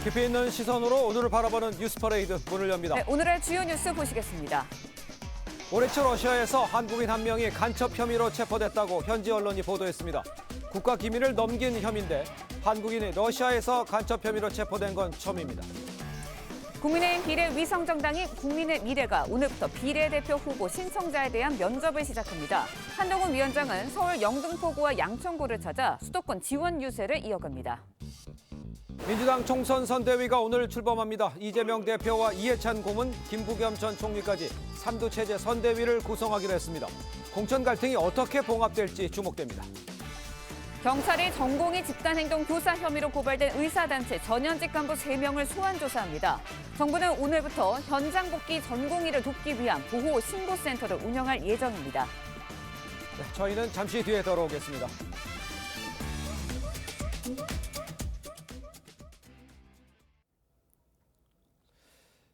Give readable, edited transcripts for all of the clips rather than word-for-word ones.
깊이 있는 시선으로 오늘을 바라보는 뉴스 퍼레이드 문을 엽니다. 네, 오늘의 주요 뉴스 보시겠습니다. 올해 초 러시아에서 한국인 한 명이 간첩 혐의로 체포됐다고 현지 언론이 보도했습니다. 국가 기밀을 넘긴 혐의인데 한국인이 러시아에서 간첩 혐의로 체포된 건 처음입니다. 국민의힘 비례위성정당인 국민의 미래가 오늘부터 비례대표 후보 신청자에 대한 면접을 시작합니다. 한동훈 위원장은 서울 영등포구와 양천구를 찾아 수도권 지원 유세를 이어갑니다. 민주당 총선 선대위가 오늘 출범합니다. 이재명 대표와 이해찬 고문, 김부겸 전 총리까지 3두 체제 선대위를 구성하기로 했습니다. 공천 갈등이 어떻게 봉합될지 주목됩니다. 경찰이 전공의 집단행동 교사 혐의로 고발된 의사단체 전현직 간부 3명을 소환 조사합니다. 정부는 오늘부터 현장 복귀 전공의를 돕기 위한 보호 신고센터를 운영할 예정입니다. 네, 저희는 잠시 뒤에 돌아오겠습니다.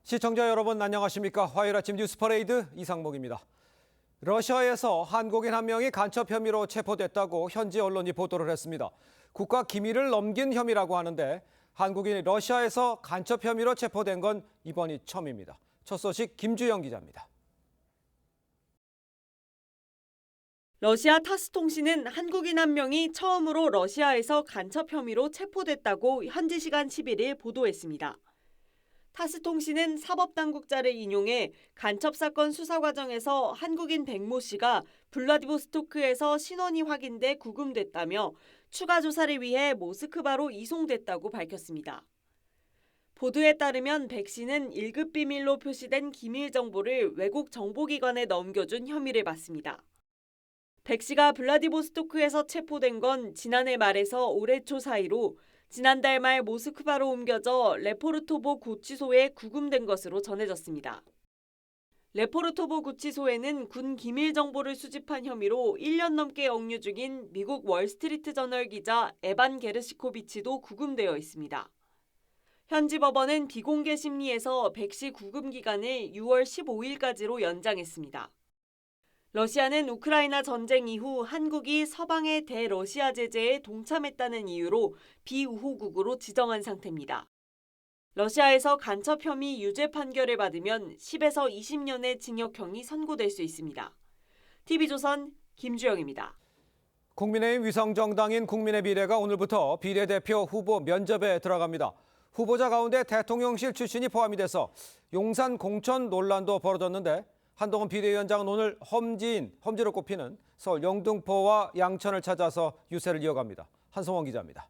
시청자 여러분 안녕하십니까? 화요일 아침 뉴스 퍼레이드 이상목입니다. 러시아에서 한국인 한 명이 간첩 혐의로 체포됐다고 현지 언론이 보도를 했습니다. 국가 기밀을 넘긴 혐의라고 하는데 한국인이 러시아에서 간첩 혐의로 체포된 건 이번이 처음입니다. 첫 소식 김주영 기자입니다. 러시아 타스 통신은 한국인 한 명이 처음으로 러시아에서 간첩 혐의로 체포됐다고 현지 시간 11일 보도했습니다. 타스 통신은 사법당국자를 인용해 간첩 사건 수사 과정에서 한국인 백모 씨가 블라디보스토크에서 신원이 확인돼 구금됐다며 추가 조사를 위해 모스크바로 이송됐다고 밝혔습니다. 보도에 따르면 백 씨는 1급 비밀로 표시된 기밀 정보를 외국 정보기관에 넘겨준 혐의를 받습니다. 백 씨가 블라디보스토크에서 체포된 건 지난해 말에서 올해 초 사이로 지난달 말 모스크바로 옮겨져 레포르토보 구치소에 구금된 것으로 전해졌습니다. 레포르토보 구치소에는 군 기밀 정보를 수집한 혐의로 1년 넘게 억류 중인 미국 월스트리트 저널 기자 에반 게르시코비치도 구금되어 있습니다. 현지 법원은 비공개 심리에서 백 씨 구금 기간을 6월 15일까지로 연장했습니다. 러시아는 우크라이나 전쟁 이후 한국이 서방의 대러시아 제재에 동참했다는 이유로 비우호국으로 지정한 상태입니다. 러시아에서 간첩 혐의 유죄 판결을 받으면 10에서 20년의 징역형이 선고될 수 있습니다. TV조선 김주영입니다. 국민의힘 위성정당인 국민의 미래가 오늘부터 비례대표 후보 면접에 들어갑니다. 후보자 가운데 대통령실 출신이 포함이 돼서 용산 공천 논란도 벌어졌는데 한동훈 비대위원장은 오늘 험지로 꼽히는 서울 영등포와 양천을 찾아서 유세를 이어갑니다. 한성원 기자입니다.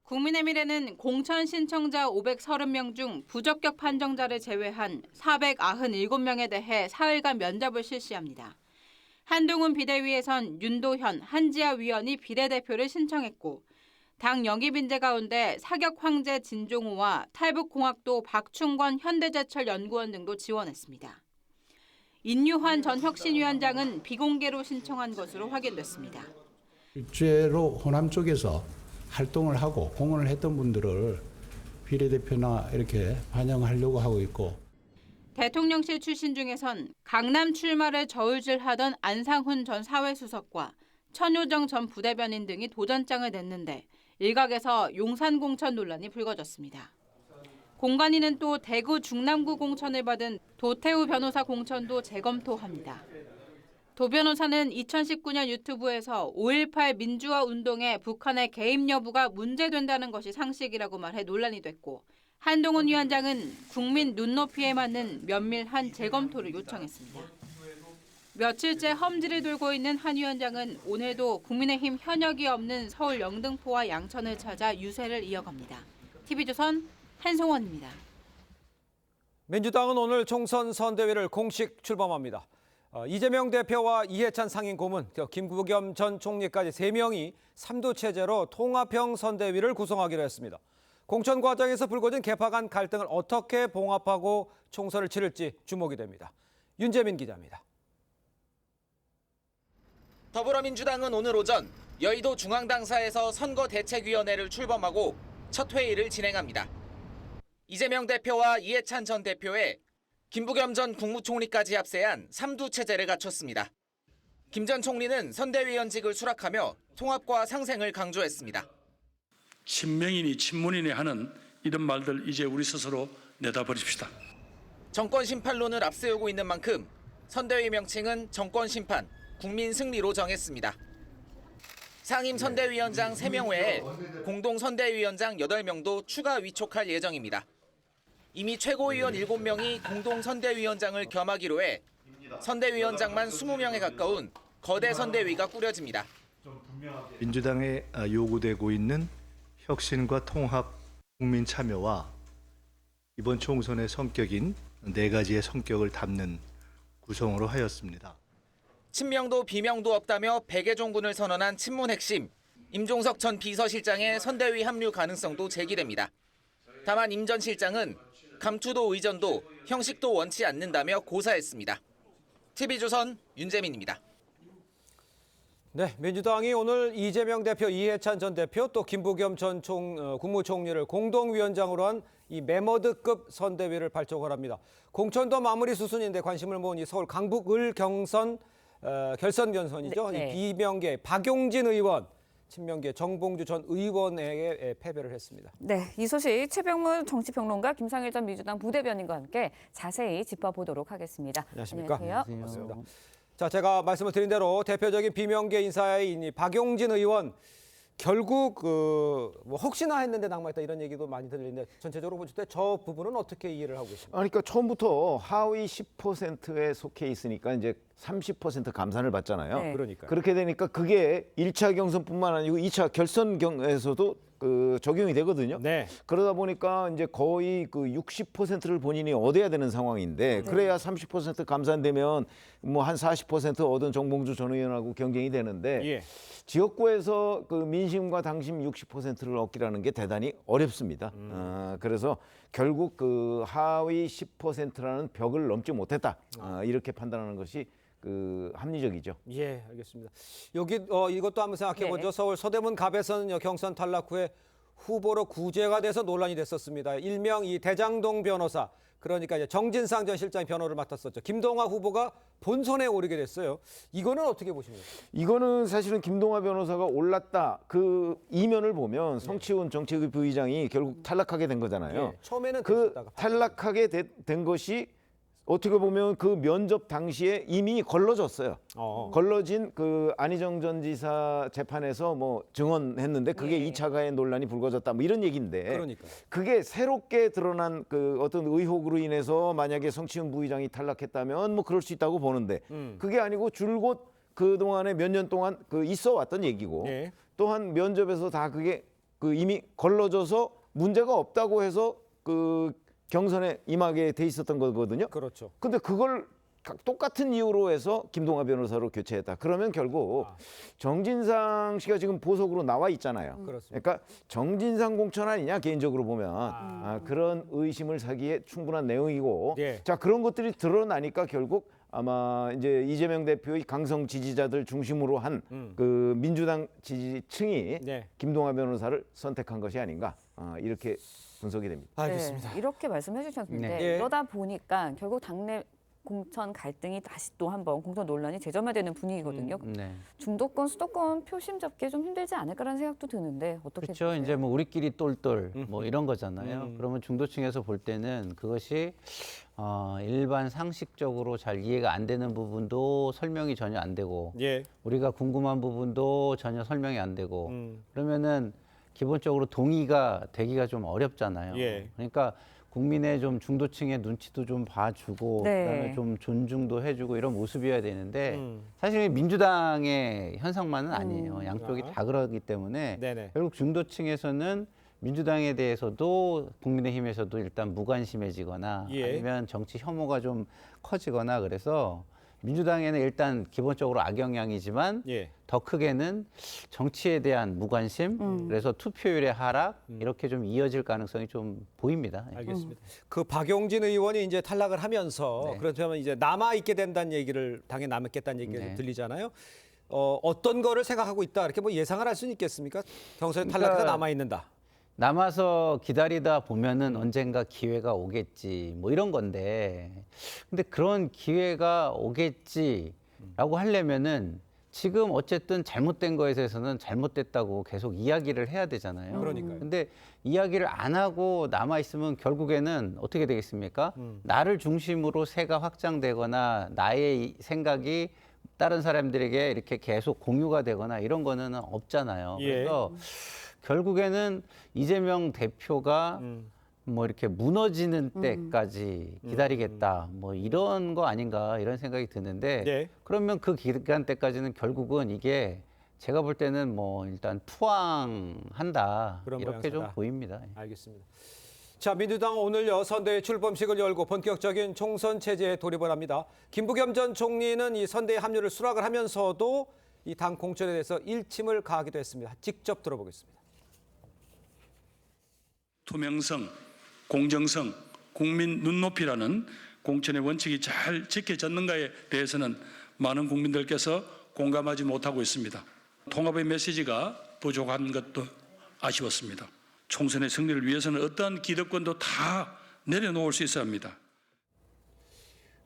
국민의 미래는 공천 신청자 530명 중 부적격 판정자를 제외한 497명에 대해 사흘간 면접을 실시합니다. 한동훈 비대위에선 윤도현, 한지아 위원이 비례대표를 신청했고 당 영입인재 가운데 사격 황제 진종호와 탈북공학도 박충권 현대제철 연구원 등도 지원했습니다. 인유환 전 혁신위원장은 비공개로 신청한 것으로 확인됐습니다. 일제로 호남 쪽에서 활동을 하고 공헌을 했던 분들을 비례대표나 이렇게 반영하려고 하고 있고 대통령실 출신 중에선 강남 출마를 저울질하던 안상훈 전 사회수석과 천효정 전 부대변인 등이 도전장을 냈는데 일각에서 용산 공천 논란이 불거졌습니다. 공관위는 또 대구 중남구 공천을 받은 도태우 변호사 공천도 재검토합니다. 도 변호사는 2019년 유튜브에서 5.18 민주화 운동에 북한의 개입 여부가 문제된다는 것이 상식이라고 말해 논란이 됐고 한동훈 위원장은 국민 눈높이에 맞는 면밀한 재검토를 요청했습니다. 며칠째 험지를 돌고 있는 한 위원장은 오늘도 국민의힘 현역이 없는 서울 영등포와 양천을 찾아 유세를 이어갑니다. TV조선 한성원입니다. 민주당은 오늘 총선 선대위를 공식 출범합니다. 이재명 대표와 이해찬 상임고문, 김부겸 전 총리까지 3명이 3두 체제로 통합형 선대위를 구성하기로 했습니다. 공천 과정에서 불거진 개파 간 갈등을 어떻게 봉합하고 총선을 치를지 주목이 됩니다. 윤재민 기자입니다. 더불어민주당은 오늘 오전 여의도 중앙당사에서 선거대책위원회를 출범하고 첫 회의를 진행합니다. 이재명 대표와 이해찬 전 대표의 김부겸 전 국무총리까지 합세한 3두 체제를 갖췄습니다. 김 전 총리는 선대위원직을 수락하며 통합과 상생을 강조했습니다. 친명이니 친문이니 하는 이런 말들 이제 우리 스스로 내다버립시다. 정권 심판론을 앞세우고 있는 만큼 선대위 명칭은 정권 심판, 국민 승리로 정했습니다. 상임 선대위원장 3명 외에 공동 선대위원장 8명도 추가 위촉할 예정입니다. 이미 최고위원 7명이 공동 선대위원장을 겸하기로 해 선대위원장만 20명에 가까운 거대 선대위가 꾸려집니다. 민주당에 요구되고 있는 혁신과 통합, 국민 참여와 이번 총선의 성격인 4가지의 성격을 담는 구성으로 하였습니다. 친명도 비명도 없다며 백의종군을 선언한 친문 핵심 임종석 전 비서실장의 선대위 합류 가능성도 제기됩니다. 다만 임 전 실장은 감투도 의전도 형식도 원치 않는다며 고사했습니다. TV조선 윤재민입니다. 네, 민주당이 오늘 이재명 대표, 이해찬 전 대표, 또 김부겸 전 국무총리를 공동위원장으로 한 이 메머드급 선대위를 발족을 합니다. 공천도 마무리 수순인데 관심을 모은 이 서울 강북을 결선 변선이죠. 네. 이 비명계 박용진 의원, 친명계 정봉주 전 의원에게 패배를 했습니다. 네, 이 소식 최병문 정치평론가 김상일 전 민주당 부대변인과 함께 자세히 짚어보도록 하겠습니다. 안녕하십니까? 안녕하세요. 반갑습니다. 자, 제가 말씀을 드린 대로 대표적인 비명계 인사인 이 박용진 의원 결국 뭐 혹시나 했는데 낙마했다 이런 얘기도 많이 들리는데 전체적으로 보실 때 저 부분은 어떻게 이해를 하고 계십니까? 그러니까 처음부터 하위 10%에 속해 있으니까 이제 30% 감산을 받잖아요. 네. 그러니까 그렇게 되니까 그게 1차 경선뿐만 아니고 2차 결선에서도 적용이 되거든요. 네. 그러다 보니까 이제 거의 60%를 본인이 얻어야 되는 상황인데 그래야 30% 감산되면 뭐 한 40% 얻은 정봉주 전 의원하고 경쟁이 되는데 예. 지역구에서 민심과 당심 60%를 얻기라는 게 대단히 어렵습니다. 그래서 결국 하위 10%라는 벽을 넘지 못했다. 이렇게 판단하는 것이 합리적이죠. 예, 알겠습니다. 여기 이것도 한번 생각해 보죠. 네. 서울 서대문 갑에서는 경선 탈락 후에 후보로 구제가 돼서 논란이 됐었습니다. 일명 이 대장동 변호사, 그러니까 이제 정진상 전 실장이 변호를 맡았었죠. 김동화 후보가 본선에 오르게 됐어요. 이거는 어떻게 보십니까? 이거는 사실은 김동화 변호사가 올랐다. 그 이면을 보면 성치훈 정책위 부의장이 결국 탈락하게 된 거잖아요. 예, 처음에는 그 됐었다가 탈락하게 된 것이 어떻게 보면 그 면접 당시에 이미 걸러졌어요. 걸러진 안희정 전 지사 재판에서 뭐 증언했는데 그게 네. 2차 가해 논란이 불거졌다. 뭐 이런 얘기인데 그러니까 그게 새롭게 드러난 어떤 의혹으로 인해서 만약에 성치훈 부의장이 탈락했다면 뭐 그럴 수 있다고 보는데 그게 아니고 줄곧 그동안에 몇 년 동안 있어 왔던 얘기고 예. 또한 면접에서 다 그게 이미 걸러져서 문제가 없다고 해서 경선에 임하게 돼 있었던 거거든요. 그렇죠. 근데 그걸 똑같은 이유로 해서 김동화 변호사로 교체했다. 그러면 결국 정진상 씨가 지금 보석으로 나와 있잖아요. 그렇습니다. 그러니까 정진상 공천 아니냐 개인적으로 보면 그런 의심을 사기에 충분한 내용이고 예. 자 그런 것들이 드러나니까 결국 아마 이제 이재명 대표의 강성 지지자들 중심으로 한 민주당 지지층이 네. 김동화 변호사를 선택한 것이 아닌가 이렇게 분석이 됩니다. 알겠습니다. 네, 이렇게 말씀해 주셨는데 네. 예. 이러다 보니까 결국 당내 공천 갈등이 다시 또 한번 공천 논란이 재점화되는 분위기거든요. 네. 중도권, 수도권 표심 잡기 좀 힘들지 않을까라는 생각도 드는데 어떻게 그렇죠. 보세요? 이제 뭐 우리끼리 똘똘 뭐 이런 거잖아요. 그러면 중도층에서 볼 때는 그것이 일반 상식적으로 잘 이해가 안 되는 부분도 설명이 전혀 안 되고 예. 우리가 궁금한 부분도 전혀 설명이 안 되고 그러면은 기본적으로 동의가 되기가 좀 어렵잖아요. 예. 그러니까 국민의 좀 중도층의 눈치도 좀 봐주고 네. 그다음에 좀 존중도 해주고 이런 모습이어야 되는데 사실 민주당의 현상만은 아니에요. 양쪽이 다 그러기 때문에 네네. 결국 중도층에서는 민주당에 대해서도 국민의힘에서도 일단 무관심해지거나 예. 아니면 정치 혐오가 좀 커지거나 그래서 민주당에는 일단 기본적으로 악영향이지만 예. 더 크게는 정치에 대한 무관심, 그래서 투표율의 하락 이렇게 좀 이어질 가능성이 좀 보입니다. 알겠습니다. 그 박용진 의원이 이제 탈락을 하면서 네. 그렇다면 이제 남아 있게 된다는 얘기를 당에 남겠다는 얘기가 네. 좀 들리잖아요. 어떤 거를 생각하고 있다 이렇게 뭐 예상을 할 수는 있겠습니까? 경선에 그러니까 탈락해서 남아 있는다. 남아서 기다리다 보면은 언젠가 기회가 오겠지 뭐 이런 건데 근데 그런 기회가 오겠지라고 하려면은 지금 어쨌든 잘못된 거에 대해서는 잘못됐다고 계속 이야기를 해야 되잖아요. 그러니까요. 근데 이야기를 안 하고 남아 있으면 결국에는 어떻게 되겠습니까? 나를 중심으로 세가 확장되거나 나의 생각이 다른 사람들에게 이렇게 계속 공유가 되거나 이런 거는 없잖아요. 예. 그래서 결국에는 이재명 대표가 뭐 이렇게 무너지는 때까지 기다리겠다 뭐 이런 거 아닌가 이런 생각이 드는데 네. 그러면 그 기간 때까지는 결국은 이게 제가 볼 때는 뭐 일단 투항한다 그런 이렇게 좀 모양새다. 보입니다. 알겠습니다. 자, 민주당은 오늘요 선대위 출범식을 열고 본격적인 총선 체제에 돌입을 합니다. 김부겸 전 총리는 이 선대위 합류를 수락을 하면서도 이 당 공천에 대해서 일침을 가하기도 했습니다. 직접 들어보겠습니다. 투명성, 공정성, 국민 눈높이라는 공천의 원칙이 잘 지켜졌는가에 대해서는 많은 국민들께서 공감하지 못하고 있습니다. 통합의 메시지가 부족한 것도 아쉬웠습니다. 총선의 승리를 위해서는 어떠한 기득권도 다 내려놓을 수 있어야 합니다.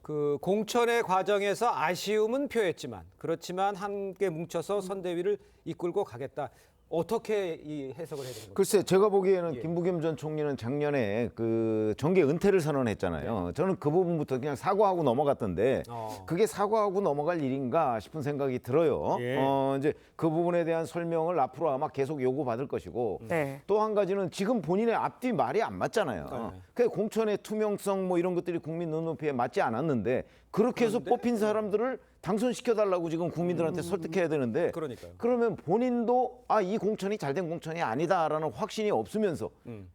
그 공천의 과정에서 아쉬움은 표했지만 그렇지만 함께 뭉쳐서 선대위를 이끌고 가겠다. 어떻게 이 해석을 해야 되는 겁니까? 글쎄 제가 보기에는 예. 김부겸 전 총리는 작년에 그 정계 은퇴를 선언했잖아요. 저는 그 부분부터 그냥 사과하고 넘어갔던데 그게 사과하고 넘어갈 일인가 싶은 생각이 들어요. 예. 이제 그 부분에 대한 설명을 앞으로 아마 계속 요구받을 것이고 네. 또 한 가지는 지금 본인의 앞뒤 말이 안 맞잖아요. 네. 그 공천의 투명성 뭐 이런 것들이 국민 눈높이에 맞지 않았는데 그렇게 해서 뽑힌 사람들을 당선시켜달라고 지금 국민들한테 설득해야 되는데 그러니까요. 그러면 본인도 이 공천이 잘된 공천이 아니다라는 확신이 없으면서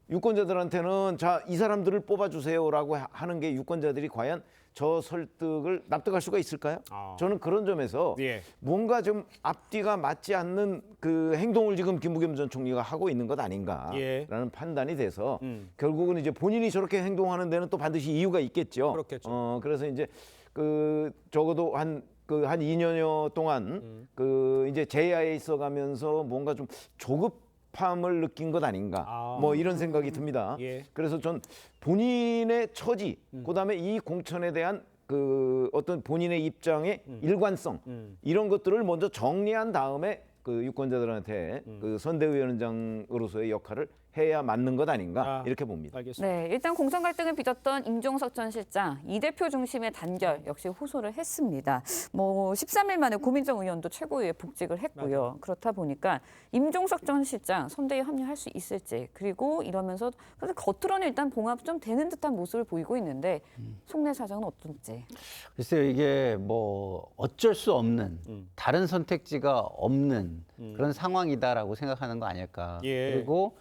유권자들한테는 자, 이 사람들을 뽑아주세요라고 하는 게 유권자들이 과연 저 설득을 납득할 수가 있을까요? 저는 그런 점에서 예. 뭔가 좀 앞뒤가 맞지 않는 그 행동을 지금 김부겸 전 총리가 하고 있는 것 아닌가라는 예. 판단이 돼서 결국은 이제 본인이 저렇게 행동하는 데는 또 반드시 이유가 있겠죠. 그렇겠죠. 그래서 이제 그 적어도 한 2년여 동안 그 이제 제야에 있어가면서 뭔가 좀 조급함을 느낀 것 아닌가 뭐 이런 생각이 듭니다. 예. 그래서 전 본인의 처지, 그다음에 이 공천에 대한 그 어떤 본인의 입장의 일관성 이런 것들을 먼저 정리한 다음에 그 유권자들한테 그 선대위원장으로서의 역할을 해야 맞는 것 아닌가 이렇게 봅니다. 알겠습니다. 네, 일단 공천 갈등을 빚었던 임종석 전 실장, 이 대표 중심의 단결 역시 호소를 했습니다. 뭐 13일 만에 고민정 의원도 최고위에 복직을 했고요. 맞아요. 그렇다 보니까 임종석 전 실장 선대위 합류할 수 있을지 그리고 이러면서 겉으로는 일단 봉합 좀 되는 듯한 모습을 보이고 있는데 속내 사정은 어떤지. 글쎄요, 이게 뭐 어쩔 수 없는 다른 선택지가 없는 그런 상황이다라고 생각하는 거 아닐까. 예. 그리고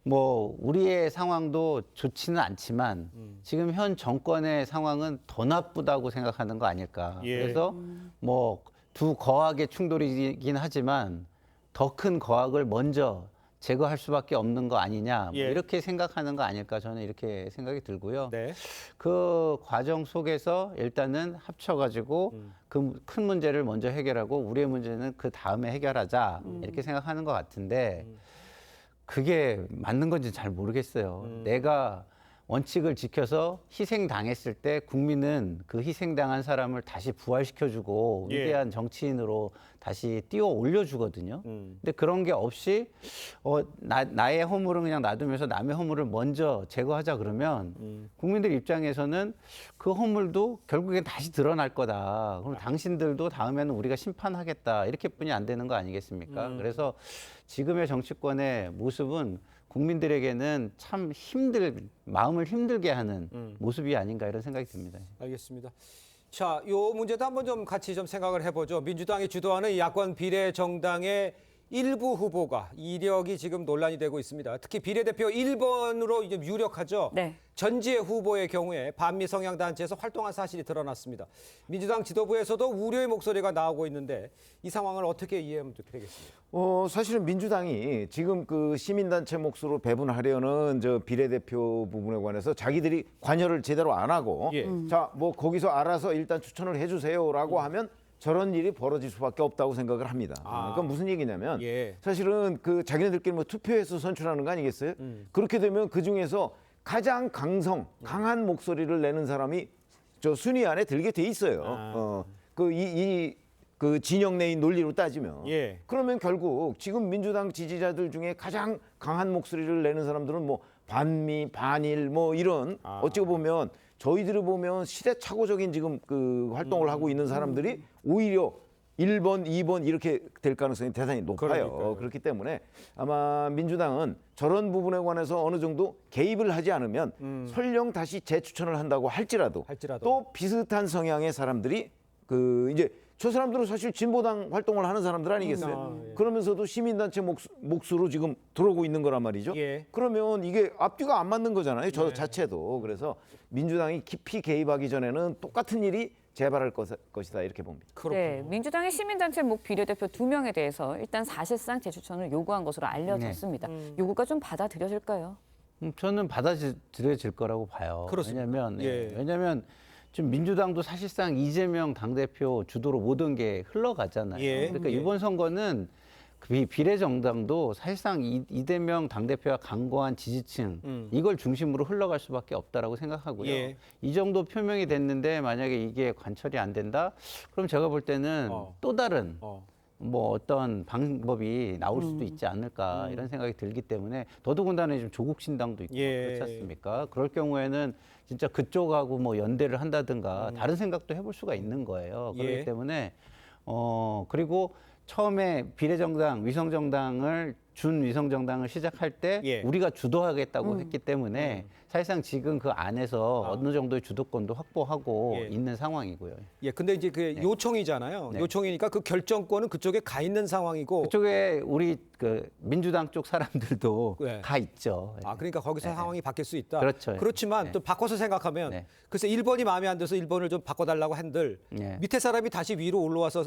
뭐 우리의 상황도 좋지는 않지만 지금 현 정권의 상황은 더 나쁘다고 생각하는 거 아닐까. 예. 그래서 뭐 두 거악의 충돌이긴 하지만 더 큰 거악을 먼저 제거할 수밖에 없는 거 아니냐. 뭐 예. 이렇게 생각하는 거 아닐까. 저는 이렇게 생각이 들고요. 네. 그 과정 속에서 일단은 합쳐가지고 그 큰 문제를 먼저 해결하고 우리의 문제는 그 다음에 해결하자 이렇게 생각하는 것 같은데 그게 맞는 건지 잘 모르겠어요. 내가 원칙을 지켜서 희생당했을 때 국민은 그 희생당한 사람을 다시 부활시켜주고 예. 위대한 정치인으로 다시 띄워 올려주거든요. 근데 그런 게 없이 나의 허물은 그냥 놔두면서 남의 허물을 먼저 제거하자 그러면 국민들 입장에서는 그 허물도 결국엔 다시 드러날 거다. 그럼 당신들도 다음에는 우리가 심판하겠다. 이렇게뿐이 안 되는 거 아니겠습니까? 그래서 지금의 정치권의 모습은 국민들에게는 참 마음을 힘들게 하는 모습이 아닌가 이런 생각이 듭니다. 알겠습니다. 자, 요 문제도 한번 좀 같이 좀 생각을 해보죠. 민주당이 주도하는 이 야권 비례 정당의 일부 후보가 이력이 지금 논란이 되고 있습니다. 특히 비례대표 1번으로 이제 유력하죠. 네. 전지혜 후보의 경우에 반미 성향 단체에서 활동한 사실이 드러났습니다. 민주당 지도부에서도 우려의 목소리가 나오고 있는데 이 상황을 어떻게 이해하면 되겠습니까? 사실은 민주당이 지금 그 시민단체 몫으로 배분하려는 저 비례대표 부분에 관해서 자기들이 관여를 제대로 안 하고 예. 자, 뭐 거기서 알아서 일단 추천을 해주세요라고 하면 저런 일이 벌어질 수밖에 없다고 생각을 합니다. 그러니까 무슨 얘기냐면 예. 사실은 그 자기네들끼리 뭐 투표해서 선출하는 거 아니겠어요? 그렇게 되면 그 중에서 가장 강한 목소리를 내는 사람이 저 순위 안에 들게 돼 있어요. 그 그 진영 내의 논리로 따지면 예. 그러면 결국 지금 민주당 지지자들 중에 가장 강한 목소리를 내는 사람들은 뭐 반미, 반일 뭐 이런 어찌 보면 저희들이 보면 시대착오적인 지금 그 활동을 하고 있는 사람들이 오히려 1번, 2번 이렇게 될 가능성이 대단히 높아요. 그러니까요. 그렇기 때문에 아마 민주당은 저런 부분에 관해서 어느 정도 개입을 하지 않으면 설령 다시 재추천을 한다고 할지라도 또 비슷한 성향의 사람들이 그 이제 저 사람들은 사실 진보당 활동을 하는 사람들 아니겠어요? 예. 그러면서도 시민단체 몫으로 지금 들어오고 있는 거란 말이죠. 예. 그러면 이게 앞뒤가 안 맞는 거잖아요. 저 자체도. 그래서 민주당이 깊이 개입하기 전에는 똑같은 일이 재발할 것이다 이렇게 봅니다. 네, 민주당의 시민단체 목 비례대표 2명에 대해서 일단 사실상 재추천을 요구한 것으로 알려졌습니다. 요구가 좀 받아들여질까요? 저는 받아들여질 거라고 봐요. 그렇습니까? 왜냐하면 지금 민주당도 사실상 이재명 당대표 주도로 모든 게 흘러가잖아요. 예. 그러니까 이번 선거는 그 비례정당도 사실상 이재명 당대표가 강고한 지지층 이걸 중심으로 흘러갈 수밖에 없다라고 생각하고요. 예. 이 정도 표명이 됐는데 만약에 이게 관철이 안 된다? 그럼 제가 볼 때는 또 다른 뭐 어떤 방법이 나올 수도 있지 않을까 이런 생각이 들기 때문에 더더군다나 지금 조국 신당도 있고 그렇지 않습니까? 그럴 경우에는 진짜 그쪽하고 뭐 연대를 한다든가 다른 생각도 해볼 수가 있는 거예요. 그렇기 때문에 그리고 처음에 비례정당, 위성정당을 준위성정당을 시작할 때 우리가 주도하겠다고 했기 때문에 사실상 지금 그 안에서 어느 정도의 주도권도 확보하고 있는 상황이고요. 예, 근데 이제 그 요청이잖아요. 네. 요청이니까 그 결정권은 그쪽에 가 있는 상황이고. 그쪽에 우리 그 민주당 쪽 사람들도 네. 다 있죠. 아, 그러니까 거기서 상황이 바뀔 수 있다. 그렇죠. 그렇지만 네. 또 바꿔서 생각하면 네. 글쎄 1번이 마음에 안 들어서 1번을 좀 바꿔달라고 한들 네. 밑에 사람이 다시 위로 올라와서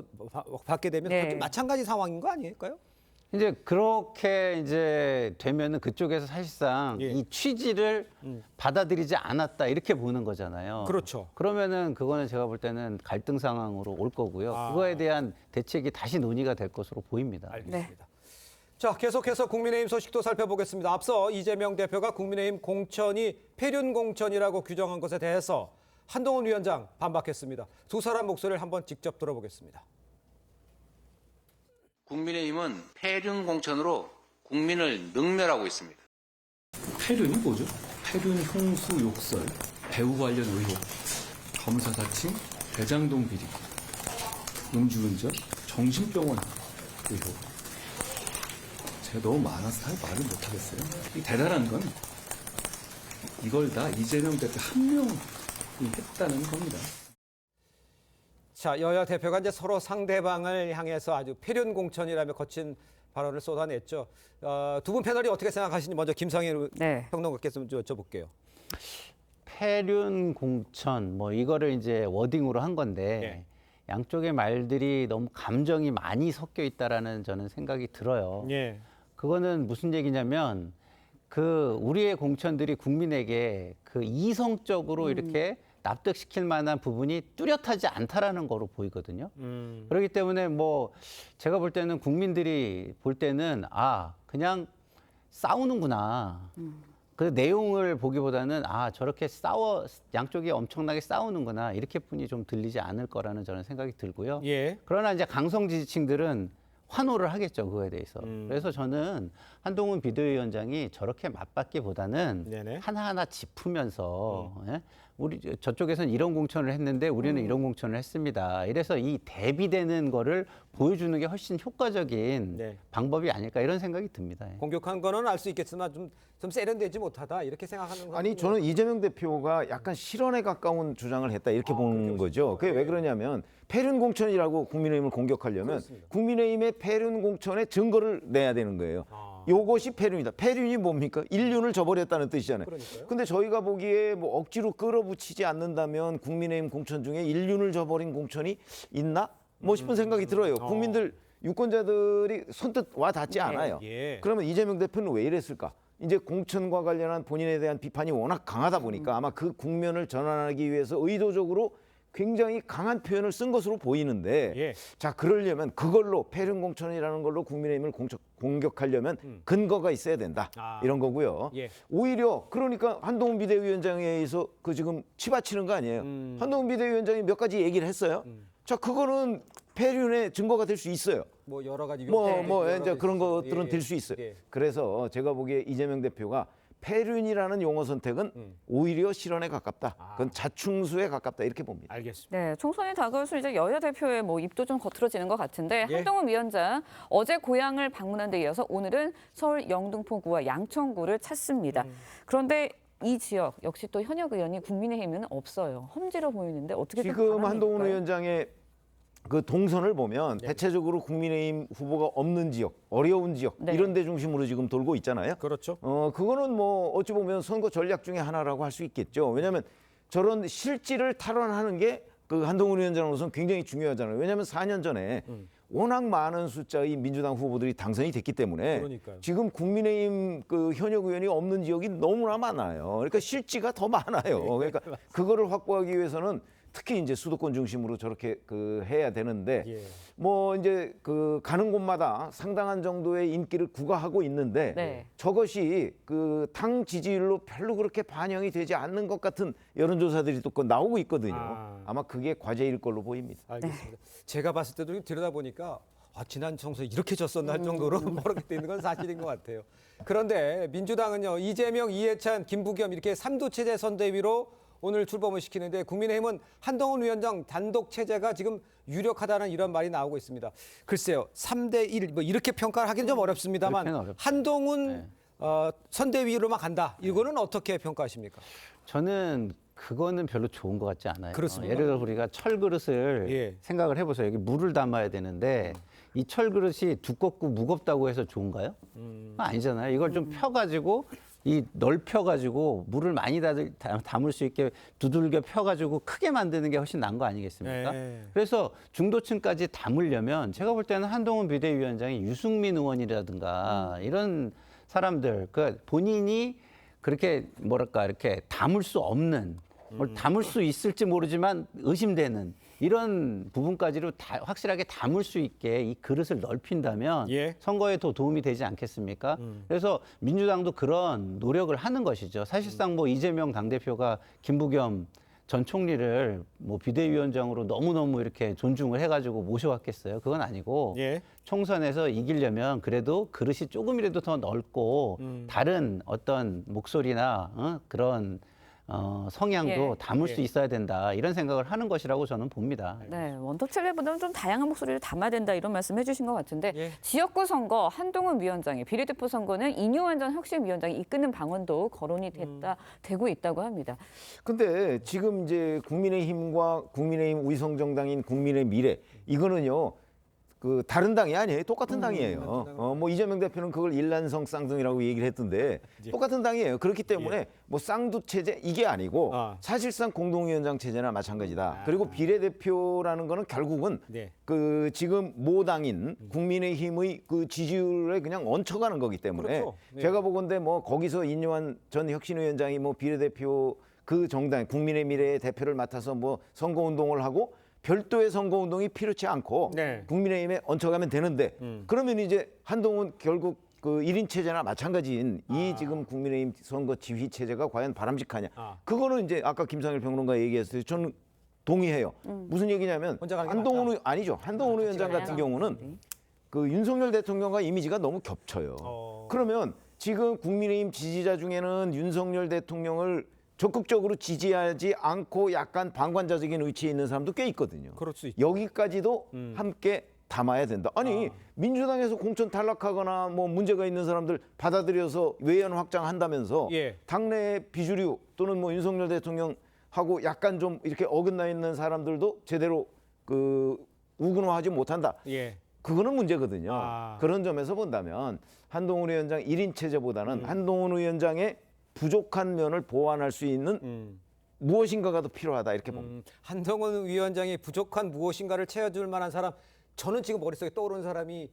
받게 되면 네. 그것도 마찬가지 상황인 거 아닐까요? 이제 그렇게 이제 되면은 그쪽에서 사실상 이 취지를 받아들이지 않았다 이렇게 보는 거잖아요. 그렇죠. 그러면은 그거는 제가 볼 때는 갈등 상황으로 올 거고요. 그거에 대한 대책이 다시 논의가 될 것으로 보입니다. 알겠습니다. 자, 계속해서 국민의힘 소식도 살펴보겠습니다. 앞서 이재명 대표가 국민의힘 공천이 폐륜 공천이라고 규정한 것에 대해서 한동훈 위원장 반박했습니다. 두 사람 목소리를 한번 직접 들어보겠습니다. 국민의힘은 폐륜 공천으로 국민을 능멸하고 있습니다. 폐륜이 뭐죠? 폐륜 형수 욕설, 배우 관련 의혹, 검사 사칭, 대장동 비리, 음주운전, 정신병원 의혹. 제가 너무 많아서 다 말을 못하겠어요. 이 대단한 건 이걸 다 이재명 대표 한 명이 했다는 겁니다. 자, 여야 대표가 이제 서로 상대방을 향해서 아주 폐륜 공천이라며 거친 발언을 쏟아냈죠. 두 분 패널이 어떻게 생각하시는지 먼저 김상일 평론가께서 좀 여쭤볼게요. 폐륜 공천 뭐 이거를 이제 워딩으로 한 건데 양쪽의 말들이 너무 감정이 많이 섞여 있다라는 저는 생각이 들어요. 그거는 무슨 얘기냐면 그 우리의 공천들이 국민에게 그 이성적으로 이렇게 납득시킬 만한 부분이 뚜렷하지 않다라는 거로 보이거든요. 그렇기 때문에 뭐 제가 볼 때는 국민들이 볼 때는 아 그냥 싸우는구나. 그 내용을 보기보다는 아 저렇게 양쪽이 엄청나게 싸우는구나 이렇게뿐이 좀 들리지 않을 거라는 저는 생각이 들고요. 그러나 이제 강성 지지층들은 환호를 하겠죠 그거에 대해서. 그래서 저는 한동훈 비대위원장이 저렇게 맞받기보다는 하나하나 짚으면서 우리 저쪽에서는 이런 공천을 했는데 우리는 이런 공천을 했습니다. 이래서 이 대비되는 거를 보여주는 게 훨씬 효과적인 방법이 아닐까 이런 생각이 듭니다. 공격한 거는 알 수 있겠지만 좀 세련되지 못하다 이렇게 생각하는 거 아니 저는 이재명 대표가 약간 실언에 가까운 주장을 했다 이렇게 보는 거죠. 그게 왜 그러냐면 폐륜 공천이라고 국민의힘을 공격하려면 국민의힘의 폐륜 공천의 증거를 내야 되는 거예요. 요것이 폐륜이다. 폐륜이 뭡니까? 인륜을 저버렸다는 뜻이잖아요. 근데 저희가 보기에 뭐 억지로 끌어붙이지 않는다면 국민의힘 공천 중에 인륜을 저버린 공천이 있나? 뭐 싶은 생각이 들어요. 국민들 유권자들이 선뜻 와 닿지 않아요. 그러면 이재명 대표는 왜 이랬을까? 이제 공천과 관련한 본인에 대한 비판이 워낙 강하다 보니까 아마 그 국면을 전환하기 위해서 의도적으로 굉장히 강한 표현을 쓴 것으로 보이는데 자 그러려면 그걸로 폐륜 공천이라는 걸로 국민의힘을 공격하려면 근거가 있어야 된다 이런 거고요. 오히려 그러니까 한동훈 비대위원장에 의해서 그 지금 치받치는 거 아니에요. 한동훈 비대위원장이 몇 가지 얘기를 했어요. 자 그거는 폐륜의 증거가 될 수 있어요. 뭐 여러 가지 이제 그런 것들은 될 수 있어요. 예. 그래서 제가 보기에 이재명 대표가 폐륜이라는 용어 선택은 오히려 실언에 가깝다. 그건 자충수에 가깝다 이렇게 봅니다. 알겠습니다. 네, 총선이 다가올수록 이제 여야 대표의 뭐 입도 좀 거칠어지는 것 같은데 한동훈 위원장 어제 고향을 방문한 데 이어서 오늘은 서울 영등포구와 양천구를 찾습니다. 그런데 이 지역 역시 또 현역 의원이 국민의힘은 없어요. 험지로 보이는데 어떻게 좀 지금 바람이 한동훈 있을까요? 위원장의 그 동선을 보면 대체적으로 국민의힘 후보가 없는 지역, 어려운 지역 네. 이런 데 중심으로 지금 돌고 있잖아요. 그렇죠. 그거는 뭐 어찌 보면 선거 전략 중에 하나라고 할 수 있겠죠. 왜냐하면 저런 실질을 탈환하는 게 그 한동훈 위원장으로서는 굉장히 중요하잖아요. 왜냐하면 4년 전에 워낙 많은 숫자의 민주당 후보들이 당선이 됐기 때문에 그러니까요. 지금 국민의힘 그 현역 의원이 없는 지역이 너무나 많아요. 그러니까 실지가 더 많아요. 그러니까 그거를 확보하기 위해서는 특히 이제 수도권 중심으로 저렇게 그 해야 되는데 예. 뭐 이제 그 가는 곳마다 상당한 정도의 인기를 구가하고 있는데 네. 저것이 그 당 지지율로 별로 그렇게 반영이 되지 않는 것 같은 여론조사들이 또 나오고 있거든요. 아마 그게 과제일 걸로 보입니다. 알겠습니다. 제가 봤을 때도 들여다보니까 지난 총선에 이렇게 졌었나 할 정도로 모르게 되는 건 사실인 것 같아요. 그런데 민주당은요. 이재명, 이해찬, 김부겸 이렇게 3도 체제 선대위로 오늘 출범을 시키는데 국민의힘은 한동훈 위원장 단독 체제가 지금 유력하다는 이런 말이 나오고 있습니다. 글쎄요. 3대1 뭐 이렇게 평가를 하기는 좀 어렵습니다만 그렇게는 어렵죠. 한동훈 선대위로만 간다. 이거는 어떻게 평가하십니까? 저는 그거는 별로 좋은 것 같지 않아요. 그렇습니까? 예를 들어 우리가 철그릇을 예. 생각을 해보세요. 여기 물을 담아야 되는데 이 철그릇이 두껍고 무겁다고 해서 좋은가요? 그건 아니잖아요. 이걸 좀 펴가지고 이 넓혀가지고 물을 많이 담을 수 있게 두들겨 펴가지고 크게 만드는 게 훨씬 나은 거 아니겠습니까? 네. 그래서 중도층까지 담으려면 제가 볼 때는 한동훈 비대위원장이 유승민 의원이라든가 이런 사람들, 그 본인이 그렇게 뭐랄까 이렇게 담을 수 없는, 뭘 담을 수 있을지 모르지만 의심되는 이런 부분까지로 확실하게 담을 수 있게 이 그릇을 넓힌다면 예. 선거에 더 도움이 되지 않겠습니까? 그래서 민주당도 그런 노력을 하는 것이죠. 사실상 뭐 이재명 당대표가 김부겸 전 총리를 뭐 비대위원장으로 너무너무 이렇게 존중을 해가지고 모셔왔겠어요. 그건 아니고 예. 총선에서 이기려면 그래도 그릇이 조금이라도 더 넓고 다른 어떤 목소리나 그런 성향도 예. 담을 수 있어야 된다. 이런 생각을 하는 것이라고 저는 봅니다. 네, 원톱체제보다는 좀 다양한 목소리를 담아야 된다 이런 말씀 해주신 것 같은데 예. 지역구 선거 한동훈 위원장이 비례대표 선거는 이뇨한 전 혁신위원장이 이끄는 방언도 거론이 되고 있다고 합니다. 근데 지금 이제 국민의힘과 국민의힘 위성정당인 국민의 미래 이거는요. 그 다른 당이 아니에요. 똑같은 당이에요. 뭐 이재명 대표는 그걸 일란성 쌍둥이라고 얘기를 했던데 똑같은 당이에요. 그렇기 때문에 뭐 쌍두 체제 이게 아니고 사실상 공동위원장 체제나 마찬가지다. 그리고 비례대표라는 거는 결국은 네. 그 지금 모당인 국민의힘의 그 지지율에 그냥 얹혀가는 거기 때문에 그렇죠. 네. 제가 보건대 뭐 거기서 인요한 전 혁신위원장이 뭐 비례대표 그 정당 국민의 미래의 대표를 맡아서 뭐 선거운동을 하고 별도의 선거운동이 필요치 않고 네. 국민의힘에 얹혀가면 되는데 그러면 이제 한동훈 결국 그 1인 체제나 마찬가지인 이 지금 국민의힘 선거 지휘 체제가 과연 바람직하냐. 그거는 이제 아까 김상일 평론가 얘기했을 때 저는 동의해요. 무슨 얘기냐면 혼자 가는 게 한동훈 아니죠. 한동훈 위원장 같은 경우는 그 윤석열 대통령과 이미지가 너무 겹쳐요. 그러면 지금 국민의힘 지지자 중에는 윤석열 대통령을 적극적으로 지지하지 않고 약간 방관자적인 위치에 있는 사람도 꽤 있거든요. 그럴 수 있죠. 여기까지도 함께 담아야 된다. 아니 민주당에서 공천 탈락하거나 뭐 문제가 있는 사람들 받아들여서 외연 확장한다면서 예. 당내 비주류 또는 뭐 윤석열 대통령하고 약간 좀 이렇게 어긋나 있는 사람들도 제대로 그 우군화하지 못한다. 예. 그거는 문제거든요. 그런 점에서 본다면 한동훈 위원장 1인 체제보다는 한동훈 위원장의 부족한 면을 보완할 수 있는 무엇인가가 더 필요하다 이렇게 봅니다. 한동훈 위원장이 부족한 무엇인가를 채워줄 만한 사람 저는 지금 머릿속에 떠오르는 사람이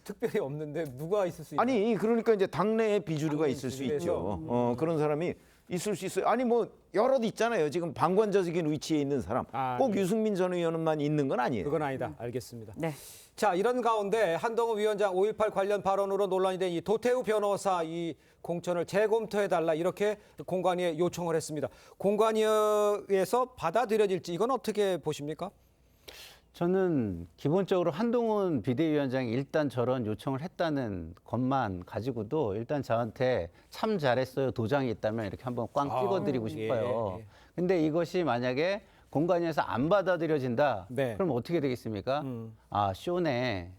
특별히 없는데 누가 있을 수 있나요? 아니 그러니까 이제 당내에 비주류가 당내 있을 수 비주류에서. 있죠. 그런 사람이 있을 수 있어요. 아니 뭐 여럿 있잖아요. 지금 방관자적인 위치에 있는 사람. 꼭 네. 유승민 전 의원만 있는 건 아니에요. 그건 아니다. 알겠습니다. 네. 자, 이런 가운데 한동훈 위원장 5.18 관련 발언으로 논란이 된 이 도태우 변호사 이 공천을 재검토해달라 이렇게 공관위에 요청을 했습니다. 공관위에서 받아들여질지 이건 어떻게 보십니까? 저는 기본적으로 한동훈 비대위원장이 일단 저런 요청을 했다는 것만 가지고도 일단 저한테 참 잘했어요 도장이 있다면 이렇게 한번 꽝 찍어드리고 싶어요. 예. 근데 이것이 만약에 공관위에서 안 받아들여진다. 네. 그럼 어떻게 되겠습니까? 아 쇼네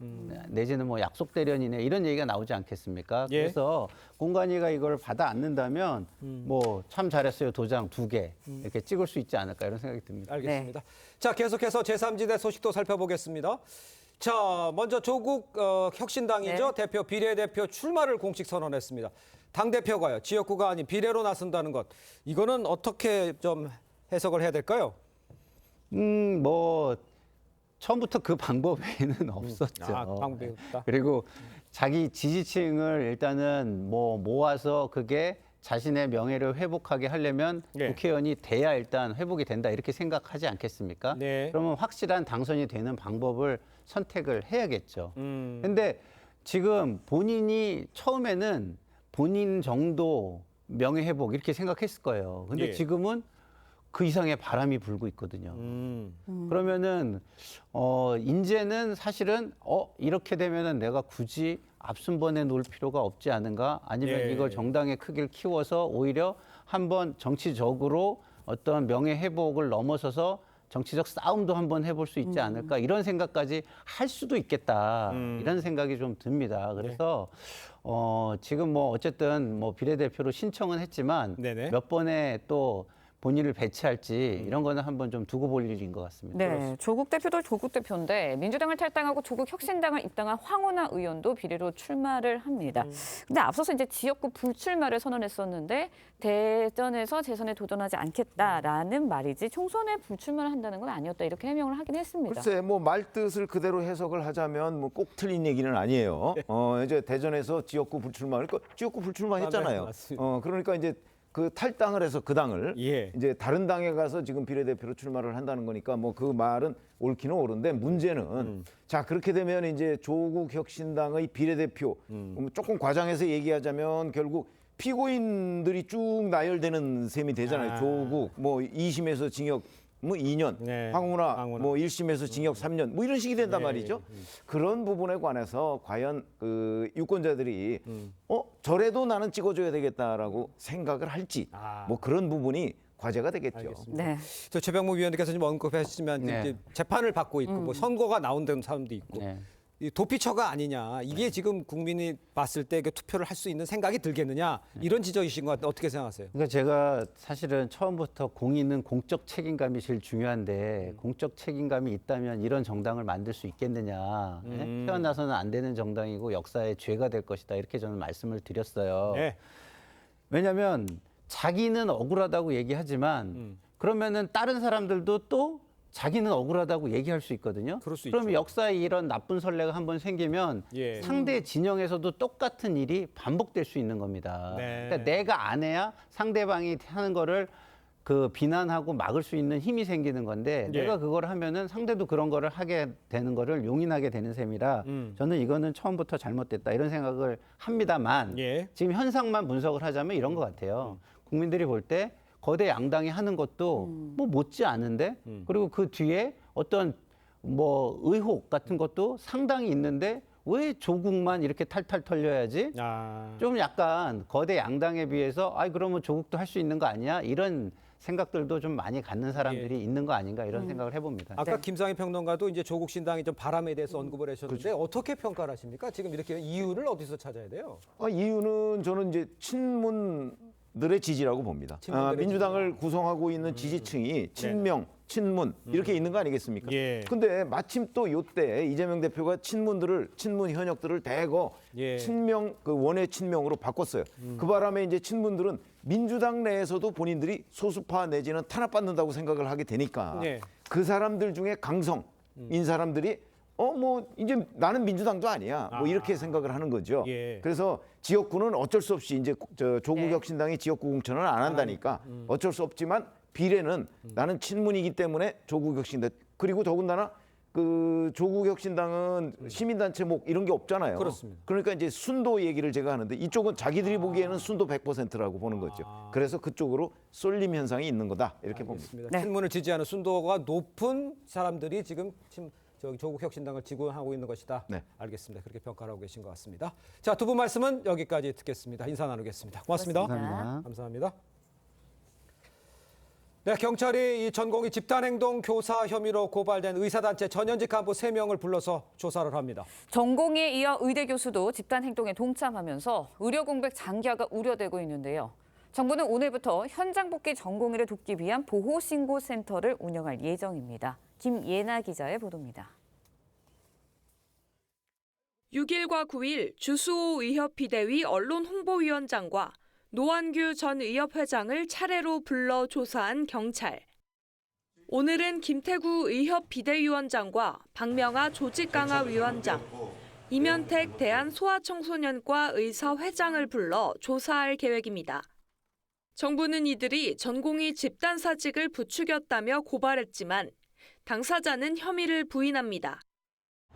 내지는 뭐 약속 대련이네 이런 얘기가 나오지 않겠습니까? 예. 그래서 공관위가 이걸 받아 안는다면 뭐 참 잘했어요 도장 2개 이렇게 찍을 수 있지 않을까 이런 생각이 듭니다. 알겠습니다. 자, 계속해서 제3지대 소식도 살펴보겠습니다. 자, 먼저 조국 혁신당이죠. 대표 비례대표 출마를 공식 선언했습니다. 당대표가요. 지역구가 아닌 비례로 나선다는 것. 이거는 어떻게 좀 해석을 해야 될까요? 뭐 처음부터 그 방법 외에는 없었죠. 방법이 없다. 그리고 자기 지지층을 일단은 뭐 모아서 그게 자신의 명예를 회복하게 하려면 네. 국회의원이 돼야 일단 회복이 된다 이렇게 생각하지 않겠습니까? 네. 그러면 확실한 당선이 되는 방법을 선택을 해야겠죠. 음. 근데 지금 본인이 처음에는 본인 정도 명예회복 이렇게 생각했을 거예요. 근데 예. 지금은 그 이상의 바람이 불고 있거든요. 그러면은 이제는 사실은 이렇게 되면은 내가 굳이 앞순번에 놓을 필요가 없지 않은가? 아니면 예. 이걸 정당의 크기를 키워서 오히려 한번 정치적으로 어떤 명예 회복을 넘어서서 정치적 싸움도 한번 해볼 수 있지 않을까 이런 생각까지 할 수도 있겠다 이런 생각이 좀 듭니다. 그래서 지금 뭐 어쨌든 뭐 비례대표로 신청은 했지만 네네. 몇 번에 또 본인을 배치할지 이런 거는 한번 좀 두고 볼 일인 것 같습니다. 네, 조국 대표도 조국 대표인데 민주당을 탈당하고 조국 혁신당을 입당한 황운하 의원도 비례로 출마를 합니다. 근데 앞서서 이제 지역구 불출마를 선언했었는데 대전에서 재선에 도전하지 않겠다라는 말이지 총선에 불출마를 한다는 건 아니었다 이렇게 해명을 하긴 했습니다. 글쎄 뭐 말뜻을 그대로 해석을 하자면 뭐 꼭 틀린 얘기는 아니에요. 이제 대전에서 지역구 불출마 그러니까 지역구 불출마했잖아요. 네, 맞습니다. 그러니까 이제 그 탈당을 해서 그 당을 예. 이제 다른 당에 가서 지금 비례대표로 출마를 한다는 거니까 뭐 그 말은 옳기는 옳은데 문제는 자 그렇게 되면 이제 조국 혁신당의 비례대표 조금 과장해서 얘기하자면 결국 피고인들이 쭉 나열되는 셈이 되잖아요. 조국 뭐 2심에서 징역 뭐 2년, 네, 황운하 뭐 1심에서 징역 3년 뭐 이런 식이 된단 네. 말이죠. 그런 부분에 관해서 과연 그 유권자들이 저래도 나는 찍어줘야 되겠다라고 생각을 할지 뭐 그런 부분이 과제가 되겠죠. 알겠습니다. 네. 저 최병무 위원님께서 좀 언급하시지만 네. 이제 재판을 받고 있고 뭐 선고가 나온다는 사람도 있고 네. 이 도피처가 아니냐 이게 지금 국민이 봤을 때 그 투표를 할 수 있는 생각이 들겠느냐 이런 지적이신 것 같은데 어떻게 생각하세요? 그러니까 제가 사실은 처음부터 공인은 공적 책임감이 제일 중요한데 공적 책임감이 있다면 이런 정당을 만들 수 있겠느냐. 네? 태어나서는 안 되는 정당이고 역사의 죄가 될 것이다. 이렇게 저는 말씀을 드렸어요. 네. 왜냐하면 자기는 억울하다고 얘기하지만 그러면은 다른 사람들도 또 자기는 억울하다고 얘기할 수 있거든요. 그럴 수 그러면 있죠. 역사에 이런 나쁜 선례가 한번 생기면 예. 상대 진영에서도 똑같은 일이 반복될 수 있는 겁니다. 네. 그러니까 내가 안 해야 상대방이 하는 거를 그 비난하고 막을 수 있는 힘이 생기는 건데 예. 내가 그걸 하면은 상대도 그런 거를 하게 되는 거를 용인하게 되는 셈이라 저는 이거는 처음부터 잘못됐다 이런 생각을 합니다만 예. 지금 현상만 분석을 하자면 이런 것 같아요. 국민들이 볼 때 거대 양당이 하는 것도 뭐 못지 않은데 그리고 그 뒤에 어떤 뭐 의혹 같은 것도 상당히 있는데 왜 조국만 이렇게 탈탈 털려야지? 좀 약간 거대 양당에 비해서 그러면 조국도 할 수 있는 거 아니야? 이런 생각들도 좀 많이 갖는 사람들이 있는 거 아닌가 이런 생각을 해봅니다. 아까 김상희 평론가도 이제 조국 신당이 좀 바람에 대해서 언급을 하셨는데 어떻게 평가를 하십니까? 지금 이렇게 이유를 어디서 찾아야 돼요? 이유는 저는 이제 친문들의 지지라고 봅니다. 친문들의 민주당을 구성하고 있는 지지층이 친명, 친문 이렇게 있는 거 아니겠습니까? 예. 근데 마침 또 요때 이재명 대표가 친문 현역들을 대거 예. 친명 그 원외 친명으로 바꿨어요. 그 바람에 이제 친문들은 민주당 내에서도 본인들이 소수파 내지는 탄압받는다고 생각을 하게 되니까 예. 그 사람들 중에 강성인 사람들이 뭐 이제 나는 민주당도 아니야. 뭐 이렇게 생각을 하는 거죠. 예. 그래서 지역구는 어쩔 수 없이 이제 조국 네. 혁신당이 지역구 공천을 안 한다니까 어쩔 수 없지만 비례는 나는 친문이기 때문에 조국 혁신당 그리고 더군다나 그 조국 혁신당은 시민단체 목 이런 게 없잖아요. 그렇습니다. 그러니까 이제 순도 얘기를 제가 하는데 이쪽은 자기들이 보기에는 순도 100%라고 보는 거죠. 그래서 그쪽으로 쏠림 현상이 있는 거다 이렇게 봅니다. 알겠습니다. 친문을 지지하는 순도가 높은 사람들이 지금 조국 혁신당을 지원하고 있는 것이다. 네. 알겠습니다. 그렇게 평가를 하고 계신 것 같습니다. 자, 두 분 말씀은 여기까지 듣겠습니다. 인사 나누겠습니다. 고맙습니다. 감사합니다. 감사합니다. 네, 경찰이 이 전공의 집단행동 교사 혐의로 고발된 의사단체 전현직 간부 3명을 불러서 조사를 합니다. 전공의에 이어 의대 교수도 집단 행동에 동참하면서 의료 공백 장기화가 우려되고 있는데요. 정부는 오늘부터 현장 복귀 전공의를 돕기 위한 보호 신고 센터를 운영할 예정입니다. 김예나 기자의 보도입니다. 6일과 9일 주수호 의협비대위 언론홍보위원장과 노환규 전 의협회장을 차례로 불러 조사한 경찰. 오늘은 김태구 의협비대위원장과 박명아 조직강화위원장, 이면택 대한소아청소년과 의사회장을 불러 조사할 계획입니다. 정부는 이들이 전공의 집단사직을 부추겼다며 고발했지만 당사자는 혐의를 부인합니다.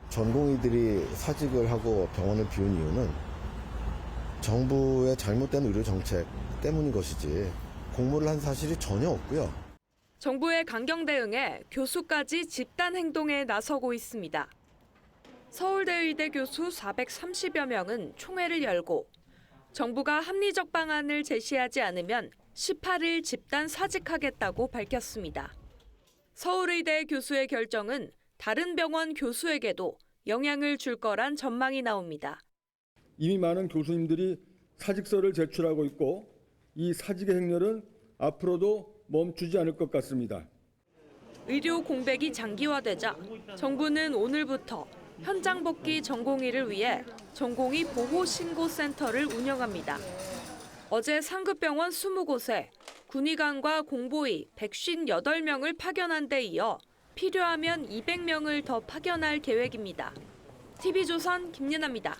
전공의들이 사직을 하고 병원을 비운 이유는 정부의 잘못된 의료 정책 때문인 것이지 공모를 한 사실이 전혀 없고요. 정부의 강경 대응에 교수까지 집단 행동에 나서고 있습니다. 서울대의대 교수 430여 명은 총회를 열고 정부가 합리적 방안을 제시하지 않으면 18일 집단 사직하겠다고 밝혔습니다. 서울의대 교수의 결정은 다른 병원 교수에게도 영향을 줄 거란 전망이 나옵니다. 이미 많은 교수님들이 사직서를 제출하고 있고 이 사직의 행렬은 앞으로도 멈추지 않을 것 같습니다. 의료 공백이 장기화되자 정부는 오늘부터 현장 복귀 전공의를 위해 전공의 보호 신고 센터를 운영합니다. 어제 상급병원 20곳에 군의관과 공보의 158명을 파견한 데 이어 필요하면 200명을 더 파견할 계획입니다. TV조선 김예나입니다.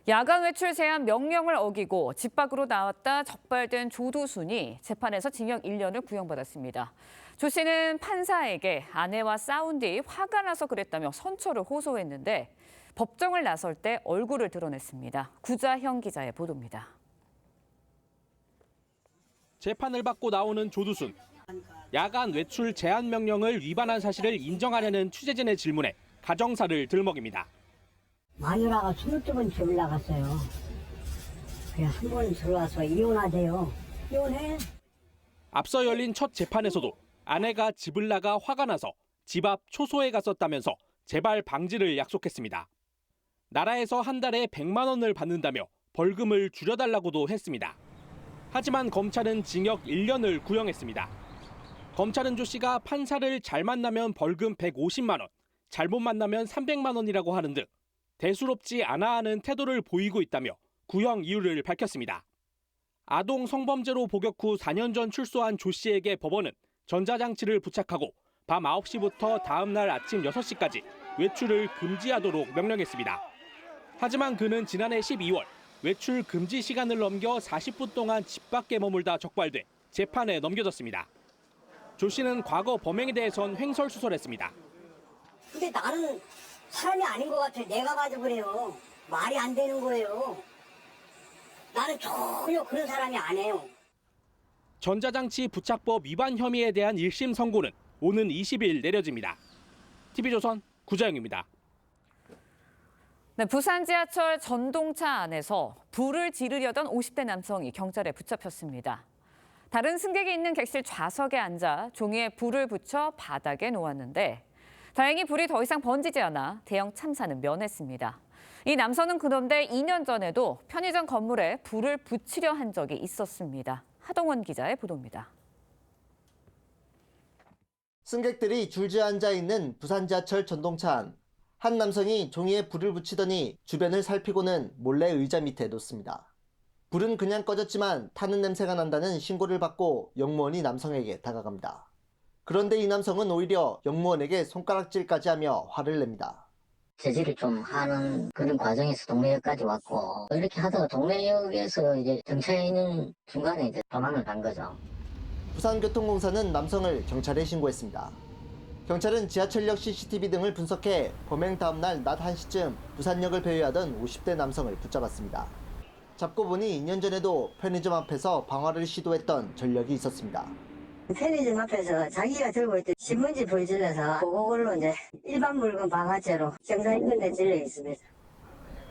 야간 외출 제한 명령을 어기고 집 밖으로 나왔다 적발된 조두순이 재판에서 징역 1년을 구형받았습니다. 조 씨는 판사에게 아내와 싸운 뒤 화가 나서 그랬다며 선처를 호소했는데 법정을 나설 때 얼굴을 드러냈습니다. 구자형 기자의 보도입니다. 재판을 받고 나오는 조두순. 야간 외출 제한 명령을 위반한 사실을 인정하려는 취재진의 질문에 가정사를 들먹입니다. 마누라가 22번 집을 나갔어요. 그냥 한 번 들어와서 이혼하대요. 이혼해. 앞서 열린 첫 재판에서도 아내가 집을 나가 화가 나서 집 앞 초소에 갔었다면서 재발 방지를 약속했습니다. 나라에서 한 달에 100만 원을 받는다며 벌금을 줄여달라고도 했습니다. 하지만 검찰은 징역 1년을 구형했습니다. 검찰은 조 씨가 판사를 잘 만나면 벌금 150만 원, 잘못 만나면 300만 원이라고 하는 등 대수롭지 않아 하는 태도를 보이고 있다며 구형 이유를 밝혔습니다. 아동 성범죄로 복역 후 4년 전 출소한 조 씨에게 법원은 전자장치를 부착하고 밤 9시부터 다음 날 아침 6시까지 외출을 금지하도록 명령했습니다. 하지만 그는 지난해 12월 외출 금지 시간을 넘겨 40분 동안 집 밖에 머물다 적발돼 재판에 넘겨졌습니다. 조 씨는 과거 범행에 대해선 횡설수설했습니다. 근데 나는 사람이 아닌 것 같아. 내가 가지고 그래요. 말이 안 되는 거예요. 나는 전혀 그런 사람이 아니에요. 전자장치 부착법 위반 혐의에 대한 1심 선고는 오는 20일 내려집니다. TV조선 구자영입니다. 네, 부산 지하철 전동차 안에서 불을 지르려던 50대 남성이 경찰에 붙잡혔습니다. 다른 승객이 있는 객실 좌석에 앉아 종이에 불을 붙여 바닥에 놓았는데 다행히 불이 더 이상 번지지 않아 대형 참사는 면했습니다. 이 남성은 그런데 2년 전에도 편의점 건물에 불을 붙이려 한 적이 있었습니다. 하동원 기자의 보도입니다. 승객들이 줄지어 앉아 있는 부산 지하철 전동차 안. 한 남성이 종이에 불을 붙이더니 주변을 살피고는 몰래 의자 밑에 놓습니다. 불은 그냥 꺼졌지만 타는 냄새가 난다는 신고를 받고 영무원이 남성에게 다가갑니다. 그런데 이 남성은 오히려 영무원에게 손가락질까지 하며 화를 냅니다. 제지를 좀 하는 그런 과정에서 동네역까지 왔고 이렇게 하다가 동네역에서 이제 정차해 있는 중간에 이제 도망을 간 거죠. 부산교통공사는 남성을 경찰에 신고했습니다. 경찰은 지하철역 CCTV 등을 분석해 범행 다음 날 낮 1시쯤 부산역을 배회하던 50대 남성을 붙잡았습니다. 잡고 보니 2년 전에도 편의점 앞에서 방화를 시도했던 전력이 있었습니다. 편의점 앞에서 자기가 들고 있던 신문지 불질러서 그걸로 이제 일반 물건 방화죄로 경찰 인근에 질려 있습니다.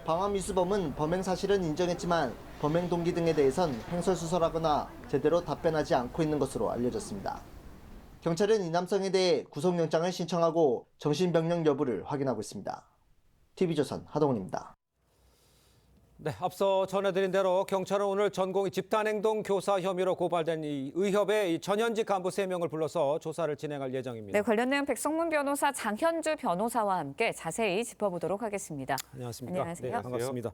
방화미수범은 범행 사실은 인정했지만 범행 동기 등에 대해선 횡설수설하거나 제대로 답변하지 않고 있는 것으로 알려졌습니다. 경찰은 이 남성에 대해 구속영장을 신청하고 정신병력 여부를 확인하고 있습니다. TV조선 하동훈입니다. 네, 앞서 전해드린 대로 경찰은 오늘 전공의 집단행동 교사 혐의로 고발된 이 의협의 전현직 간부 3명을 불러서 조사를 진행할 예정입니다. 네, 관련 내용 백성문 변호사, 장현주 변호사와 함께 자세히 짚어보도록 하겠습니다. 안녕하십니까? 안녕하세요. 네, 반갑습니다.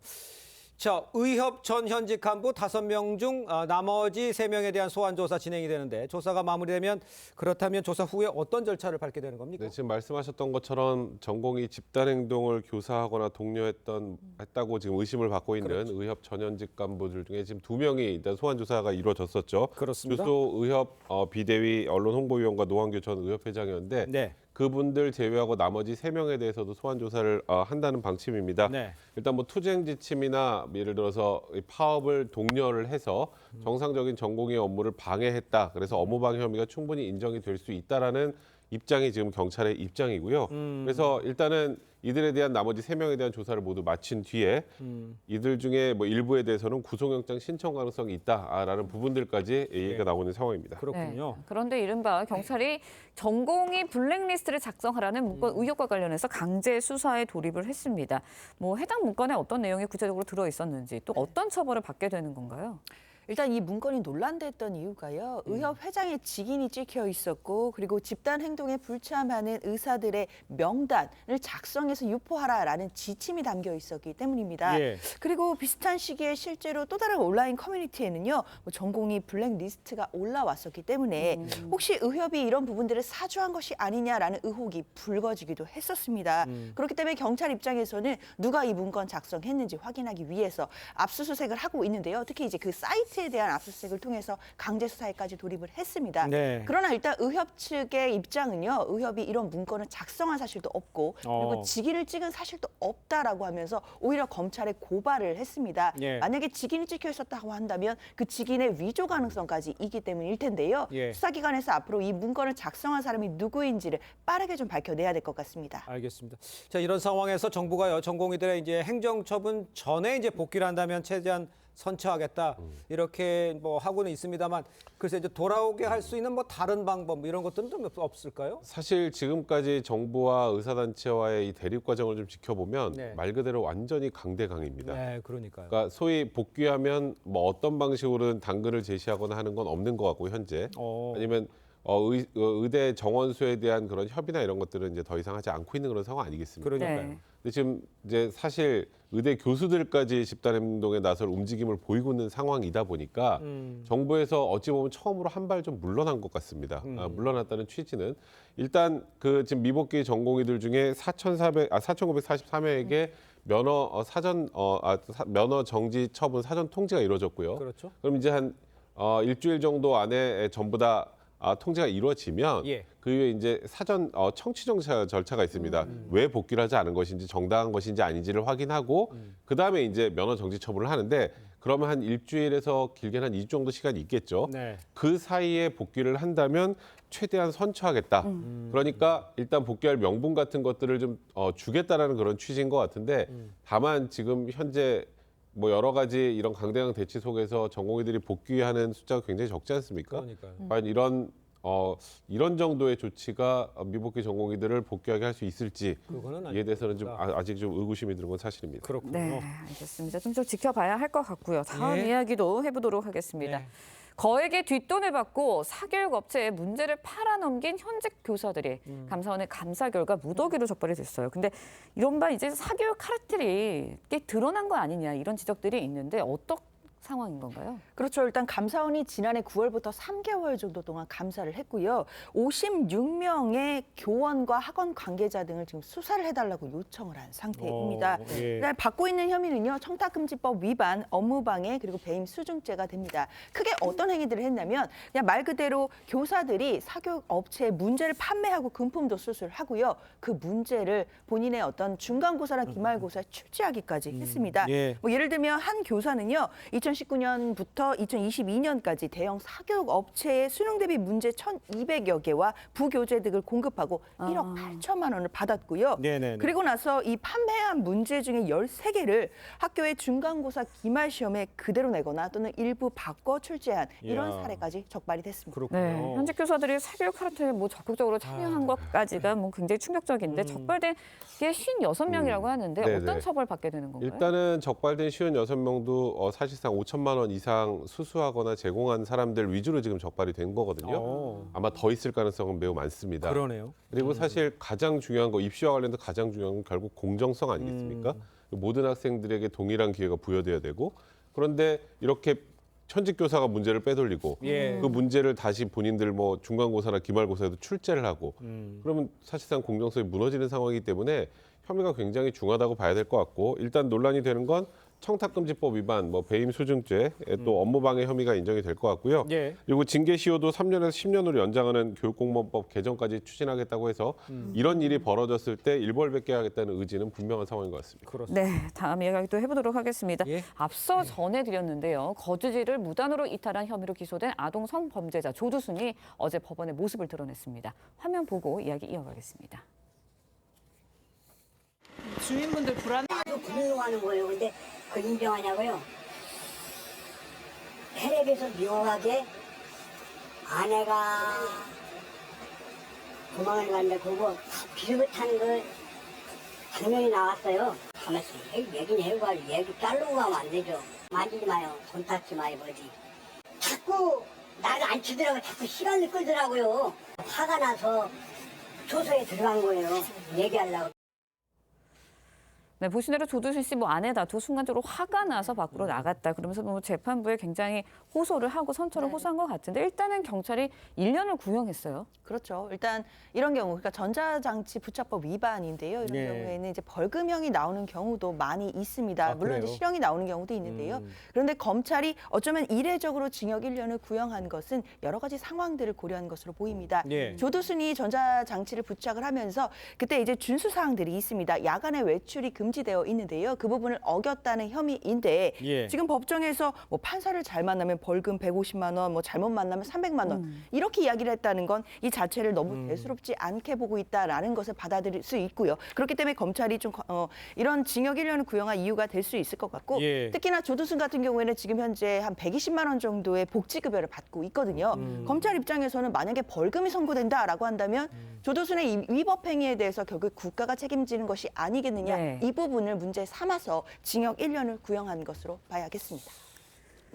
자, 의협 전현직 간부 5명 중 나머지 3명에 대한 소환 조사 진행이 되는데 조사가 마무리되면 그렇다면 조사 후에 어떤 절차를 밟게 되는 겁니까? 네, 지금 말씀하셨던 것처럼 전공이 집단 행동을 교사하거나 독려했다고 지금 의심을 받고 있는 그렇죠. 의협 전현직 간부들 중에 지금 2명이 일단 소환 조사가 이루어졌었죠. 그렇습니다. 주소 의협 비대위 언론 홍보위원과 노한규 전 의협 회장이었는데 네. 그분들 제외하고 나머지 3명에 대해서도 소환 조사를 한다는 방침입니다. 네. 일단 뭐 투쟁 지침이나 예를 들어서 파업을 독려를 해서 정상적인 전공의 업무를 방해했다. 그래서 업무 방해 혐의가 충분히 인정이 될 수 있다라는 입장이 지금 경찰의 입장이고요. 그래서 일단은 이들에 대한 나머지 3명에 대한 조사를 모두 마친 뒤에 이들 중에 뭐 일부에 대해서는 구속영장 신청 가능성이 있다라는 부분들까지 얘기가 나오는 상황입니다. 그렇군요. 네, 그런데 이른바 경찰이 전공의 블랙리스트를 작성하라는 문건 의혹과 관련해서 강제 수사에 돌입을 했습니다. 뭐 해당 문건에 어떤 내용이 구체적으로 들어 있었는지 또 어떤 처벌을 받게 되는 건가요? 일단 이 문건이 논란됐던 이유가요. 의협 회장의 직인이 찍혀 있었고 그리고 집단 행동에 불참하는 의사들의 명단을 작성해서 유포하라라는 지침이 담겨 있었기 때문입니다. 예. 그리고 비슷한 시기에 실제로 또 다른 온라인 커뮤니티에는요. 뭐 전공이 블랙리스트가 올라왔었기 때문에 혹시 의협이 이런 부분들을 사주한 것이 아니냐라는 의혹이 불거지기도 했었습니다. 그렇기 때문에 경찰 입장에서는 누가 이 문건 작성했는지 확인하기 위해서 압수수색을 하고 있는데요. 특히 이제 그 사이트에 대한 압수수색을 통해서 강제 수사에까지 돌입을 했습니다. 네. 그러나 일단 의협 측의 입장은요. 의협이 이런 문건을 작성한 사실도 없고 그리고 직인을 찍은 사실도 없다라고 하면서 오히려 검찰에 고발을 했습니다. 예. 만약에 직인이 찍혀 있었다고 한다면 그 직인의 위조 가능성까지 있기 때문일 텐데요. 예. 수사기관에서 앞으로 이 문건을 작성한 사람이 누구인지를 빠르게 좀 밝혀내야 될 것 같습니다. 알겠습니다. 자, 이런 상황에서 정부가요, 전공의들의 이제 행정처분 전에 이제 복귀를 한다면 최대한 선처하겠다 이렇게 뭐 하고는 있습니다만 글쎄 이제 돌아오게 할 수 있는 뭐 다른 방법 이런 것들은 좀 없을까요? 사실 지금까지 정부와 의사단체와의 이 대립 과정을 좀 지켜보면 네. 말 그대로 완전히 강대강입니다. 네, 그러니까요. 그러니까 소위 복귀하면 뭐 어떤 방식으로는 당근을 제시하거나 하는 건 없는 것 같고 현재 아니면 의대 정원수에 대한 그런 협의나 이런 것들은 이제 더 이상 하지 않고 있는 그런 상황 아니겠습니까? 그러니까요. 네. 근데 지금 이제 사실 의대 교수들까지 집단 행동에 나설 움직임을 보이고 있는 상황이다 보니까 정부에서 어찌 보면 처음으로 한 발 좀 물러난 것 같습니다. 물러났다는 취지는 일단 그 지금 미복귀 전공의들 중에 4,943명에게 면허 면허 정지 처분 사전 통지가 이루어졌고요. 그렇죠. 그럼 이제 한 일주일 정도 안에 전부 다 통제가 이루어지면 예. 그 이후에 이제 사전 청취 절차가 있습니다. 왜 복귀를 하지 않은 것인지 정당한 것인지 아닌지를 확인하고 그 다음에 이제 면허 정지 처분을 하는데 그러면 한 일주일에서 길게는 한 2주 정도 시간이 있겠죠. 네. 그 사이에 복귀를 한다면 최대한 선처하겠다. 그러니까 일단 복귀할 명분 같은 것들을 좀 주겠다라는 그런 취지인 것 같은데 다만 지금 현재 뭐 여러 가지 이런 강대강 대치 속에서 전공의들이 복귀하는 숫자가 굉장히 적지 않습니까? 그러니까요. 과연 이런 정도의 조치가 미복귀 전공의들을 복귀하게 할 수 있을지 그거는 이에 대해서는 좀 아직 좀 의구심이 드는 건 사실입니다. 그렇군요. 네, 알겠습니다. 좀 지켜봐야 할 것 같고요. 다음 예. 이야기도 해보도록 하겠습니다. 네. 거액의 뒷돈을 받고 사교육 업체에 문제를 팔아넘긴 현직 교사들이 감사원의 감사 결과 무더기로 적발이 됐어요. 근데 이른바 이제 사교육 카르텔이 꽤 드러난 거 아니냐 이런 지적들이 있는데 어떤 상황인 건가요? 그렇죠. 일단 감사원이 지난해 9월부터 3개월 정도 동안 감사를 했고요. 56명의 교원과 학원 관계자 등을 지금 수사를 해달라고 요청을 한 상태입니다. 예. 받고 있는 혐의는요. 청탁금지법 위반, 업무방해 그리고 배임 수증죄가 됩니다. 크게 어떤 행위들을 했냐면 그냥 말 그대로 교사들이 사교육 업체에 문제를 판매하고 금품도 수수하고요. 그 문제를 본인의 어떤 중간고사나 기말고사에 출제하기까지 했습니다. 예. 뭐 예를 들면 한 교사는요. 2010 2019년부터 2022년까지 대형 사교육 업체의 수능 대비 문제 1,200여 개와 부교재 등을 공급하고 1억 8천만 원을 받았고요. 네네네. 그리고 나서 이 판매한 문제 중에 13개를 학교의 중간고사 기말 시험에 그대로 내거나 또는 일부 바꿔 출제한 이런 이야. 사례까지 적발이 됐습니다. 그렇군요. 네, 현직 교사들이 사교육 카르텔에 뭐 적극적으로 참여한 것까지가 뭐 굉장히 충격적인데 적발된 게 56명이라고 하는데 네네. 어떤 처벌 받게 되는 건가요? 일단은 적발된 56명도 사실상 5천만 원 이상 수수하거나 제공한 사람들 위주로 지금 적발이 된 거거든요. 아마 더 있을 가능성은 매우 많습니다. 그러네요. 그리고 사실 가장 중요한 거 입시와 관련해서 가장 중요한 건 결국 공정성 아니겠습니까? 모든 학생들에게 동일한 기회가 부여돼야 되고 그런데 이렇게 현직 교사가 문제를 빼돌리고 예. 그 문제를 다시 본인들 뭐 중간고사나 기말고사에도 출제를 하고 그러면 사실상 공정성이 무너지는 상황이기 때문에 혐의가 굉장히 중하다고 봐야 될 것 같고 일단 논란이 되는 건 청탁금지법 위반, 뭐 배임 수증죄, 또 업무방해 혐의가 인정이 될 것 같고요. 예. 그리고 징계시효도 3년에서 10년으로 연장하는 교육공무원법 개정까지 추진하겠다고 해서 이런 일이 벌어졌을 때 일벌백계 하겠다는 의지는 분명한 상황인 것 같습니다. 그렇습니다. 네, 다음 이야기 또 해보도록 하겠습니다. 예. 앞서 전해드렸는데요. 거주지를 무단으로 이탈한 혐의로 기소된 아동 성범죄자 조두순이 어제 법원에 모습을 드러냈습니다. 화면 보고 이야기 이어가겠습니다. 주민분들 불안해서 분노하는 거예요. 근데 그걸 인정하냐고요? 텔레비에서 묘하게 아내가 도망을 갔는데 그거 비슷한 걸 장면이 나왔어요. 가만있어. 얘기는 해고 얘기 자르고 가면 안 되죠. 만지지 마요. 손 닿지 마요. 뭐지. 자꾸 나를 안 치더라고요. 자꾸 시간을 끌더라고요. 화가 나서 조서에 들어간 거예요. 얘기하려고. 네, 보신 대로 조두순 씨 뭐 아내 다투 순간적으로 화가 나서 밖으로 나갔다. 그러면서 뭐 재판부에 굉장히 호소를 하고 선처를 호소한 것 같은데 일단은 경찰이 1년을 구형했어요. 그렇죠. 일단 이런 경우, 그러니까 전자장치 부착법 위반인데요. 이런 예. 경우에는 이제 벌금형이 나오는 경우도 많이 있습니다. 아, 물론 이제 그래요? 실형이 나오는 경우도 있는데요. 그런데 검찰이 어쩌면 이례적으로 징역 1년을 구형한 것은 여러 가지 상황들을 고려한 것으로 보입니다. 예. 조두순이 전자장치를 부착을 하면서 그때 이제 준수 사항들이 있습니다. 야간에 외출이 금지되어 있는데요. 그 부분을 어겼다는 혐의인데 예. 지금 법정에서 뭐 판사를 잘 만나면 벌금 150만 원, 뭐 잘못 만나면 300만 원 이렇게 이야기를 했다는 건 이 자체를 너무 대수롭지 않게 보고 있다라는 것을 받아들일 수 있고요. 그렇기 때문에 검찰이 좀 이런 징역 1년을 구형한 이유가 될 수 있을 것 같고 예. 특히나 조두순 같은 경우에는 지금 현재 한 120만 원 정도의 복지급여를 받고 있거든요. 검찰 입장에서는 만약에 벌금이 선고된다라고 한다면 조두순의 이 위법 행위에 대해서 결국 국가가 책임지는 것이 아니겠느냐 네. 이 부분을 문제 삼아서 징역 1년을 구형한 것으로 봐야겠습니다.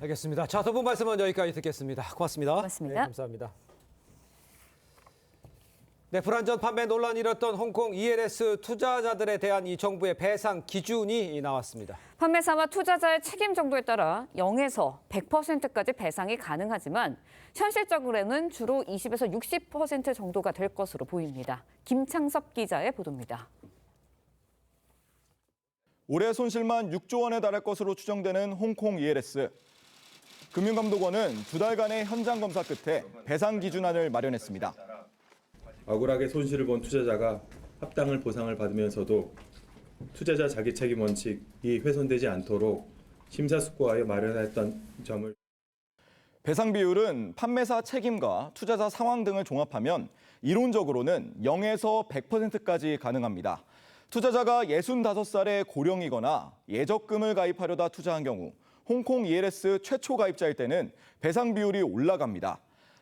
알겠습니다. 자, 두 분 말씀은 여기까지 듣겠습니다. 고맙습니다. 고맙습니다. 네, 감사합니다. 네, 불안전 판매 논란이 일었던 홍콩 ELS 투자자들에 대한 이 정부의 배상 기준이 나왔습니다. 판매사와 투자자의 책임 정도에 따라 0에서 100%까지 배상이 가능하지만 현실적으로는 주로 20에서 60% 정도가 될 것으로 보입니다. 김창섭 기자의 보도입니다. 올해 손실만 6조 원에 달할 것으로 추정되는 홍콩 ELS. 금융감독원은 두 달간의 현장 검사 끝에 배상 기준안을 마련했습니다. 억울하게 손실을 본 투자자가 합당한 보상을 받으면서도 투자자 자기 책임 원칙이 훼손되지 않도록 심사숙고하여 마련했던 점을 배상 비율은 판매사 책임과 투자자 상황 등을 종합하면 이론적으로는 0에서 100%까지 가능합니다. 투자자가 65살의 고령이거나 예적금을 가입하려다 투자한 경우 홍콩 ELS 최초 가입자일 때는 배상 비율이 올라갑니다.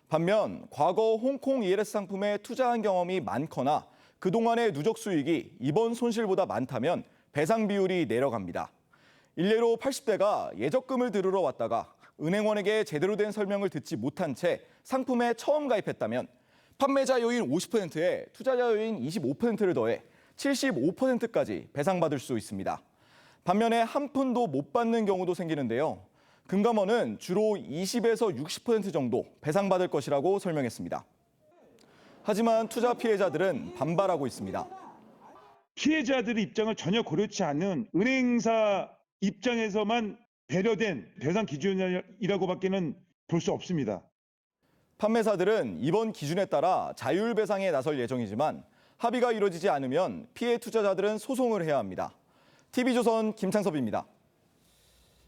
반면 과거 홍콩 ELS 상품에 투자한 경험이 많거나 그동안의 누적 수익이 이번 손실보다 많다면 배상 비율이 내려갑니다. 일례로 80대가 예적금을 들으러 왔다가 은행원에게 제대로 된 설명을 듣지 못한 채 상품에 처음 가입했다면 판매자 요인 50%에 투자자 요인 25%를 더해 75%까지 배상받을 수 있습니다. 반면에 한 푼도 못 받는 경우도 생기는데요. 금감원은 주로 20에서 60% 정도 배상받을 것이라고 설명했습니다. 하지만 투자 피해자들은 반발하고 있습니다. 피해자들의 입장을 전혀 고려치 않은 은행사 입장에서만 배려된 배상 기준이라고밖에는 볼 수 없습니다. 판매사들은 이번 기준에 따라 자율 배상에 나설 예정이지만 합의가 이루어지지 않으면 피해 투자자들은 소송을 해야 합니다. TV조선 김창섭입니다.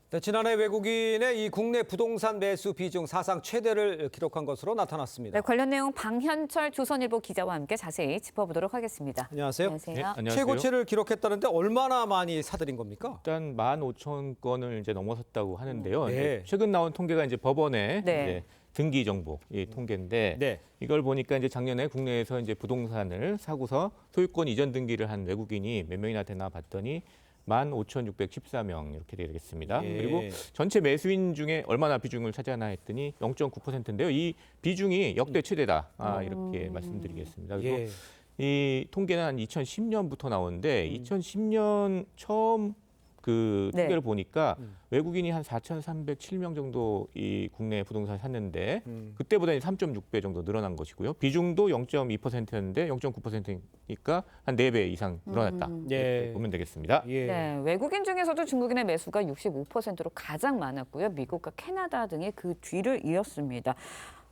네, 지난해 외국인의 이 국내 부동산 매수 비중 사상 최대를 기록한 것으로 나타났습니다. 네, 관련 내용 방현철 조선일보 기자와 함께 자세히 짚어보도록 하겠습니다. 안녕하세요. 안녕하세요. 안녕하세요. 최고치를 기록했다는데 얼마나 많이 사들인 겁니까? 일단 15,000건을 이제 넘어섰다고 하는데요. 네. 이제 최근 나온 통계가 이제 법원의 네. 이제 등기 정보 이 통계인데 네. 이걸 보니까 이제 작년에 국내에서 이제 부동산을 사고서 소유권 이전 등기를 한 외국인이 몇 명이나 되나 봤더니 15,614명 이렇게 되겠습니다. 예. 그리고 전체 매수인 중에 얼마나 비중을 차지하나 했더니 0.9%인데요. 이 비중이 역대 최대다. 이렇게 말씀드리겠습니다. 그리고 예. 이 통계는 한 2010년부터 나오는데 2010년 처음 그 네. 통계를 보니까 외국인이 한 4,307명 정도 이 국내 부동산 샀는데 그때보다 3.6배 정도 늘어난 것이고요. 비중도 0.2%였는데 0.9%니까 한 4배 이상 늘어났다. 이렇게 보면 되겠습니다. 네, 외국인 중에서도 중국인의 매수가 65%로 가장 많았고요. 미국과 캐나다 등이 그 뒤를 이었습니다.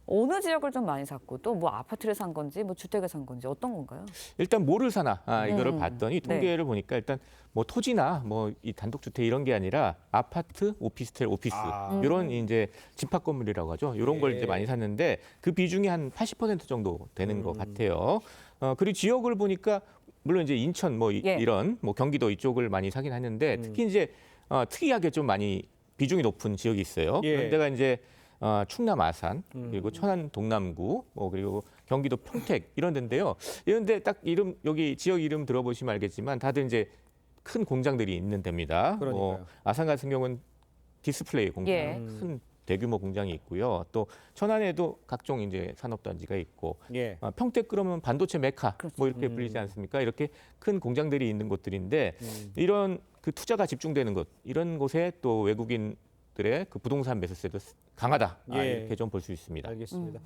어느 지역을 좀 많이 샀고 또 뭐 아파트를 산 건지 뭐 주택을 산 건지 어떤 건가요? 일단 뭐를 사나 이거를 봤더니 네. 통계를 보니까 일단 뭐 토지나 뭐 이 단독주택 이런 게 아니라 아파트, 오피스텔, 오피스 이런 이제 집합 건물이라고 하죠. 이런 걸 이제 많이 샀는데 그 비중이 한 80% 정도 되는 것 같아요. 그리고 지역을 보니까 물론 이제 인천 뭐 이런 뭐 경기도 이쪽을 많이 사긴 하는데 특히 이제 특이하게 좀 많이 비중이 높은 지역이 있어요. 그런 데가 이제 충남 아산 그리고 천안 동남구 그리고 경기도 평택 이런 데인데요. 이런데 딱 이름 여기 지역 이름 들어보시면 알겠지만 다들 이제 큰 공장들이 있는 데입니다. 아산 같은 경우는 디스플레이 공장 큰 대규모 공장이 있고요. 또 천안에도 각종 이제 산업단지가 있고 평택 그러면 반도체 메카 뭐 이렇게 불리지 않습니까? 이렇게 큰 공장들이 있는 곳들인데 이런 그 투자가 집중되는 곳 이런 곳에 또 외국인들의 그 부동산 매수세도 강하다 이렇게 좀 볼 수 있습니다. 알겠습니다.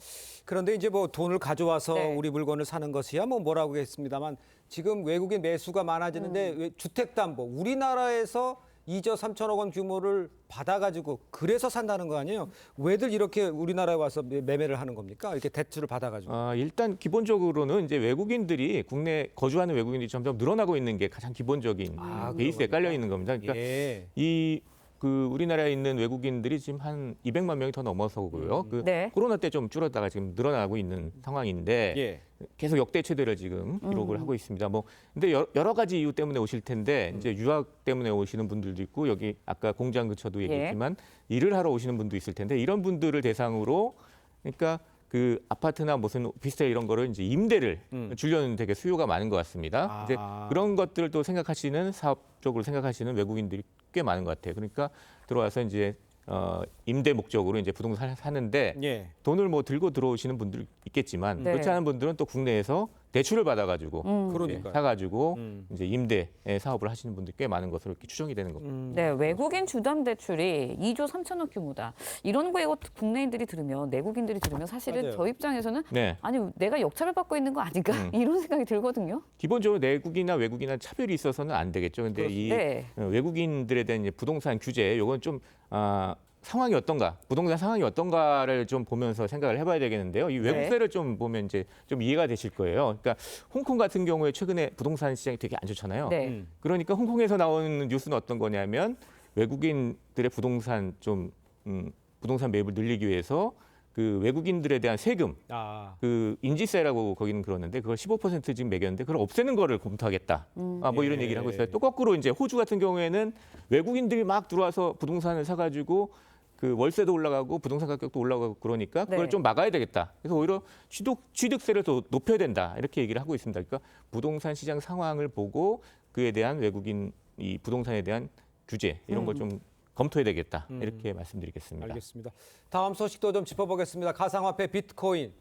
그런데 이제 뭐 돈을 가져와서 우리 물건을 사는 것이야 뭐 뭐라고 했습니다만 지금 외국인 매수가 많아지는데 왜 주택담보 우리나라에서 2조 3천억 원 규모를 받아가지고 그래서 산다는 거 아니에요? 왜들 이렇게 우리나라에 와서 매매를 하는 겁니까? 이렇게 대출을 받아가지고. 일단 기본적으로는 이제 외국인들이 국내 거주하는 외국인들이 점점 늘어나고 있는 게 가장 기본적인 베이스에 깔려 있는 겁니다. 그러니까 그 우리나라에 있는 외국인들이 지금 한 200만 명이 더 넘어서고요. 코로나 때 좀 줄었다가 지금 늘어나고 있는 상황인데 계속 역대 최대를 지금 기록을 하고 있습니다. 뭐 근데 여러 가지 이유 때문에 오실 텐데 이제 유학 때문에 오시는 분들도 있고 여기 아까 공장 근처도 얘기했지만 일을 하러 오시는 분도 있을 텐데 이런 분들을 대상으로 그러니까 그 아파트나 무슨 오피스텔 이런 거를 이제 임대를 주려는 되게 수요가 많은 것 같습니다. 이제 그런 것들을 또 생각하시는 사업적으로 생각하시는 외국인들이 꽤 많은 것 같아요. 그러니까 들어와서 이제 임대 목적으로 이제 부동산을 사는데 돈을 뭐 들고 들어오시는 분들 있겠지만 그렇지 않은 분들은 또 국내에서 대출을 받아가지고 사가지고 이제 임대 사업을 하시는 분들이 꽤 많은 것으로 이렇게 추정이 되는 겁니다. 네, 외국인 주담 대출이 2조 3천억 규모다. 이런 거 이거 국내인들이 들으면 내국인들이 들으면 사실은 저 입장에서는 아니 내가 역차별 받고 있는 거 아닌가 이런 생각이 들거든요. 기본적으로 내국이나 외국이나 차별이 있어서는 안 되겠죠. 근데 이 외국인들에 대한 이제 부동산 규제 이건 좀 상황이 어떤가, 부동산 상황이 어떤가를 좀 보면서 생각을 해봐야 되겠는데요. 이 외국세를 좀 보면 이제 좀 이해가 되실 거예요. 그러니까 홍콩 같은 경우에 최근에 부동산 시장이 되게 안 좋잖아요. 그러니까 홍콩에서 나오는 뉴스는 어떤 거냐면 외국인들의 부동산 부동산 매입을 늘리기 위해서 그 외국인들에 대한 세금, 그 인지세라고 거기는 그러는데 그걸 15% 지금 매겼는데 그걸 없애는 거를 검토하겠다. 뭐 이런 얘기를 하고 있어요. 또 거꾸로 이제 호주 같은 경우에는 외국인들이 막 들어와서 부동산을 사가지고 그 월세도 올라가고 부동산 가격도 올라가고 그러니까 그걸 좀 막아야 되겠다. 그래서 오히려 취득세를 더 높여야 된다. 이렇게 얘기를 하고 있습니다. 그러니까 부동산 시장 상황을 보고 그에 대한 외국인 이 부동산에 대한 규제 이런 걸 좀 검토해야 되겠다. 이렇게 말씀드리겠습니다. 알겠습니다. 다음 소식도 좀 짚어보겠습니다. 가상화폐 비트코인.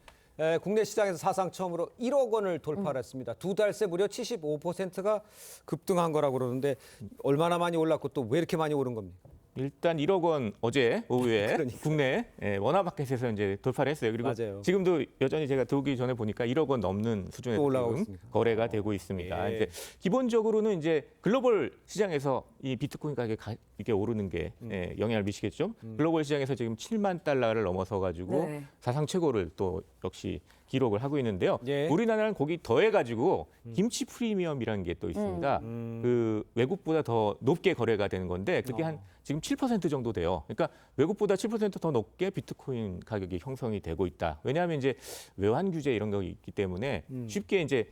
국내 시장에서 사상 처음으로 1억 원을 돌파했습니다. 두 달 새 무려 75%가 급등한 거라고 그러는데 얼마나 많이 올랐고 또 왜 이렇게 많이 오른 겁니까? 일단 1억 원 어제 오후에 국내 원화마켓에서 이제 돌파를 했어요. 그리고 지금도 여전히 제가 들어오기 전에 보니까 1억 원 넘는 수준에서 지금 거래가 되고 있습니다. 이제 기본적으로는 이제 글로벌 시장에서 이 비트코인 가격이 이렇게 오르는 게 영향을 미치겠죠. 글로벌 시장에서 지금 7만 달러를 넘어서 가지고 사상 최고를 또 역시 기록을 하고 있는데요. 예. 우리나라는 거기 더해가지고 김치 프리미엄이라는 게 또 있습니다. 그 외국보다 더 높게 거래가 되는 건데 그게 한 지금 7% 정도 돼요. 그러니까 외국보다 7% 더 높게 비트코인 가격이 형성이 되고 있다. 왜냐하면 이제 외환 규제 이런 거 있기 때문에 쉽게 이제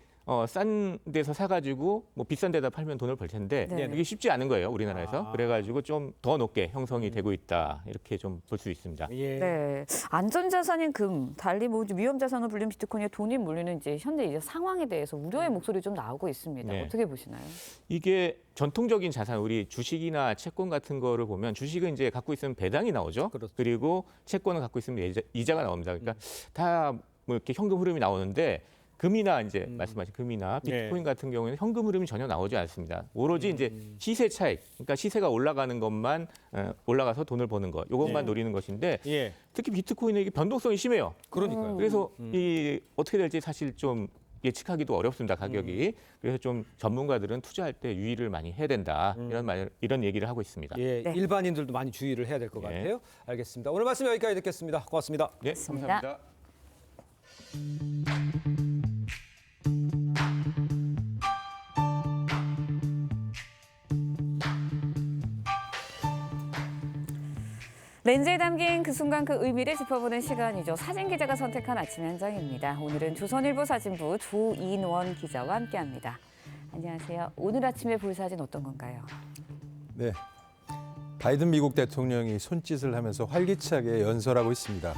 싼 데서 사가지고 뭐 비싼 데다 팔면 돈을 벌 텐데 네. 그게 쉽지 않은 거예요, 우리나라에서. 그래가지고 좀 더 높게 형성이 되고 있다. 이렇게 좀 볼 수 있습니다. 예. 네, 안전자산인 금, 달리 뭐 위험자산으로 불리는 비트코인에 돈이 몰리는 이제 현재 이제 상황에 대해서 우려의 목소리 좀 나오고 있습니다. 네. 어떻게 보시나요? 이게 전통적인 자산, 우리 주식이나 채권 같은 거를 보면 주식은 이제 갖고 있으면 배당이 나오죠. 그리고 채권을 갖고 있으면 이자가 나옵니다. 그러니까 다 뭐 이렇게 현금 흐름이 나오는데 금이나 이제 말씀하신 금이나 비트코인 같은 경우에는 현금 흐름이 전혀 나오지 않습니다. 오로지 이제 시세 차익, 그러니까 시세가 올라가는 것만 올라가서 돈을 버는 것, 이것만 노리는 것인데 예. 특히 비트코인은 이게 변동성이 심해요. 그러니까요. 그래서 이 어떻게 될지 사실 좀 예측하기도 어렵습니다, 가격이. 그래서 좀 전문가들은 투자할 때 유의를 많이 해야 된다. 이런 얘기를 하고 있습니다. 예, 네. 일반인들도 많이 주의를 해야 될 것 네. 같아요. 알겠습니다. 오늘 말씀 여기까지 듣겠습니다. 고맙습니다. 네, 감사합니다. 렌즈에 담긴 그 순간 그 의미를 짚어보는 시간이죠. 사진 기자가 선택한 아침의 한 장입니다. 오늘은 조선일보 사진부 조인원 기자와 함께합니다. 안녕하세요. 오늘 아침에 볼 사진 어떤 건가요? 네, 바이든 미국 대통령이 손짓을 하면서 활기차게 연설하고 있습니다.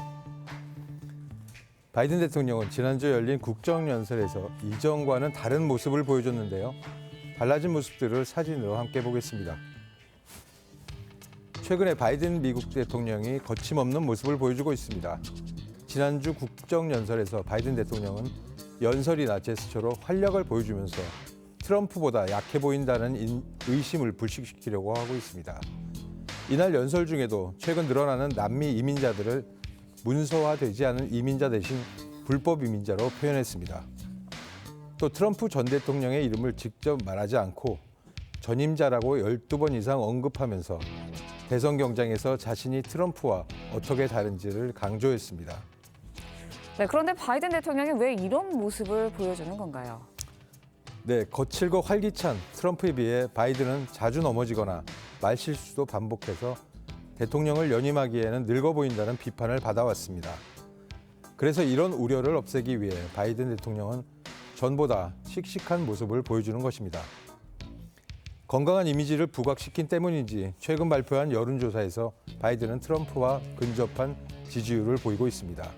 바이든 대통령은 지난주 열린 국정연설에서 이전과는 다른 모습을 보여줬는데요. 달라진 모습들을 사진으로 함께 보겠습니다. 최근에 바이든 미국 대통령이 거침없는 모습을 보여주고 있습니다. 지난주 국정연설에서 바이든 대통령은 연설이나 제스처로 활력을 보여주면서 트럼프보다 약해 보인다는 의심을 불식시키려고 하고 있습니다. 이날 연설 중에도 최근 늘어나는 남미 이민자들을 문서화되지 않은 이민자 대신 불법 이민자로 표현했습니다. 또 트럼프 전 대통령의 이름을 직접 말하지 않고 전임자라고 12번 이상 언급하면서 대선 경쟁에서 자신이 트럼프와 어떻게 다른지를 강조했습니다. 네, 그런데 바이든 대통령이 왜 이런 모습을 보여주는 건가요? 네, 거칠고 활기찬 트럼프에 비해 바이든은 자주 넘어지거나 말실수도 반복해서 대통령을 연임하기에는 늙어 보인다는 비판을 받아왔습니다. 그래서 이런 우려를 없애기 위해 바이든 대통령은 전보다 씩씩한 모습을 보여주는 것입니다. 건강한 이미지를 부각시킨 때문인지 최근 발표한 여론조사에서 바이든은 트럼프와 근접한 지지율을 보이고 있습니다.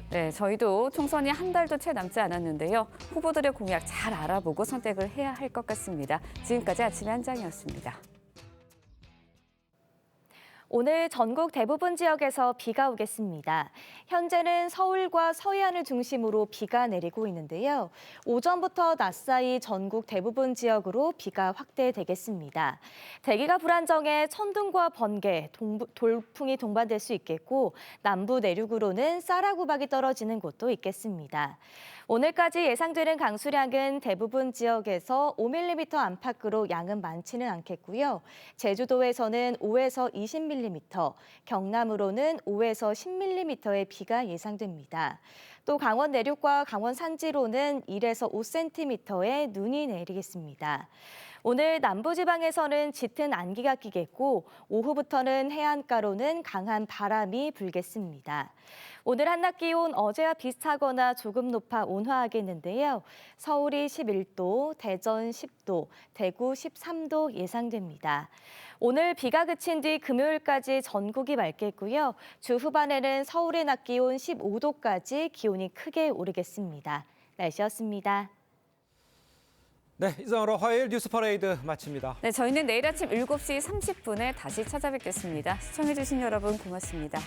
네, 저희도 총선이 한 달도 채 남지 않았는데요. 후보들의 공약 잘 알아보고 선택을 해야 할 것 같습니다. 지금까지 아침의 한 장이었습니다. 오늘 전국 대부분 지역에서 비가 오겠습니다. 현재는 서울과 서해안을 중심으로 비가 내리고 있는데요. 오전부터 낮 사이 전국 대부분 지역으로 비가 확대되겠습니다. 대기가 불안정해 천둥과 번개, 돌풍이 동반될 수 있겠고 남부 내륙으로는 쌀아구박이 떨어지는 곳도 있겠습니다. 오늘까지 예상되는 강수량은 대부분 지역에서 5mm 안팎으로 양은 많지는 않겠고요. 제주도에서는 5에서 20mm, 경남으로는 5에서 10mm의 비가 예상됩니다. 또 강원 내륙과 강원 산지로는 1에서 5cm의 눈이 내리겠습니다. 오늘 남부지방에서는 짙은 안개가 끼겠고 오후부터는 해안가로는 강한 바람이 불겠습니다. 오늘 한낮 기온 어제와 비슷하거나 조금 높아 온화하겠는데요. 서울이 11도, 대전 10도, 대구 13도 예상됩니다. 오늘 비가 그친 뒤 금요일까지 전국이 맑겠고요. 주 후반에는 서울의 낮 기온 15도까지 기온이 크게 오르겠습니다. 날씨였습니다. 네, 이상으로 화요일 뉴스 퍼레이드 마칩니다. 네, 저희는 내일 아침 7시 30분에 다시 찾아뵙겠습니다. 시청해주신 여러분 고맙습니다.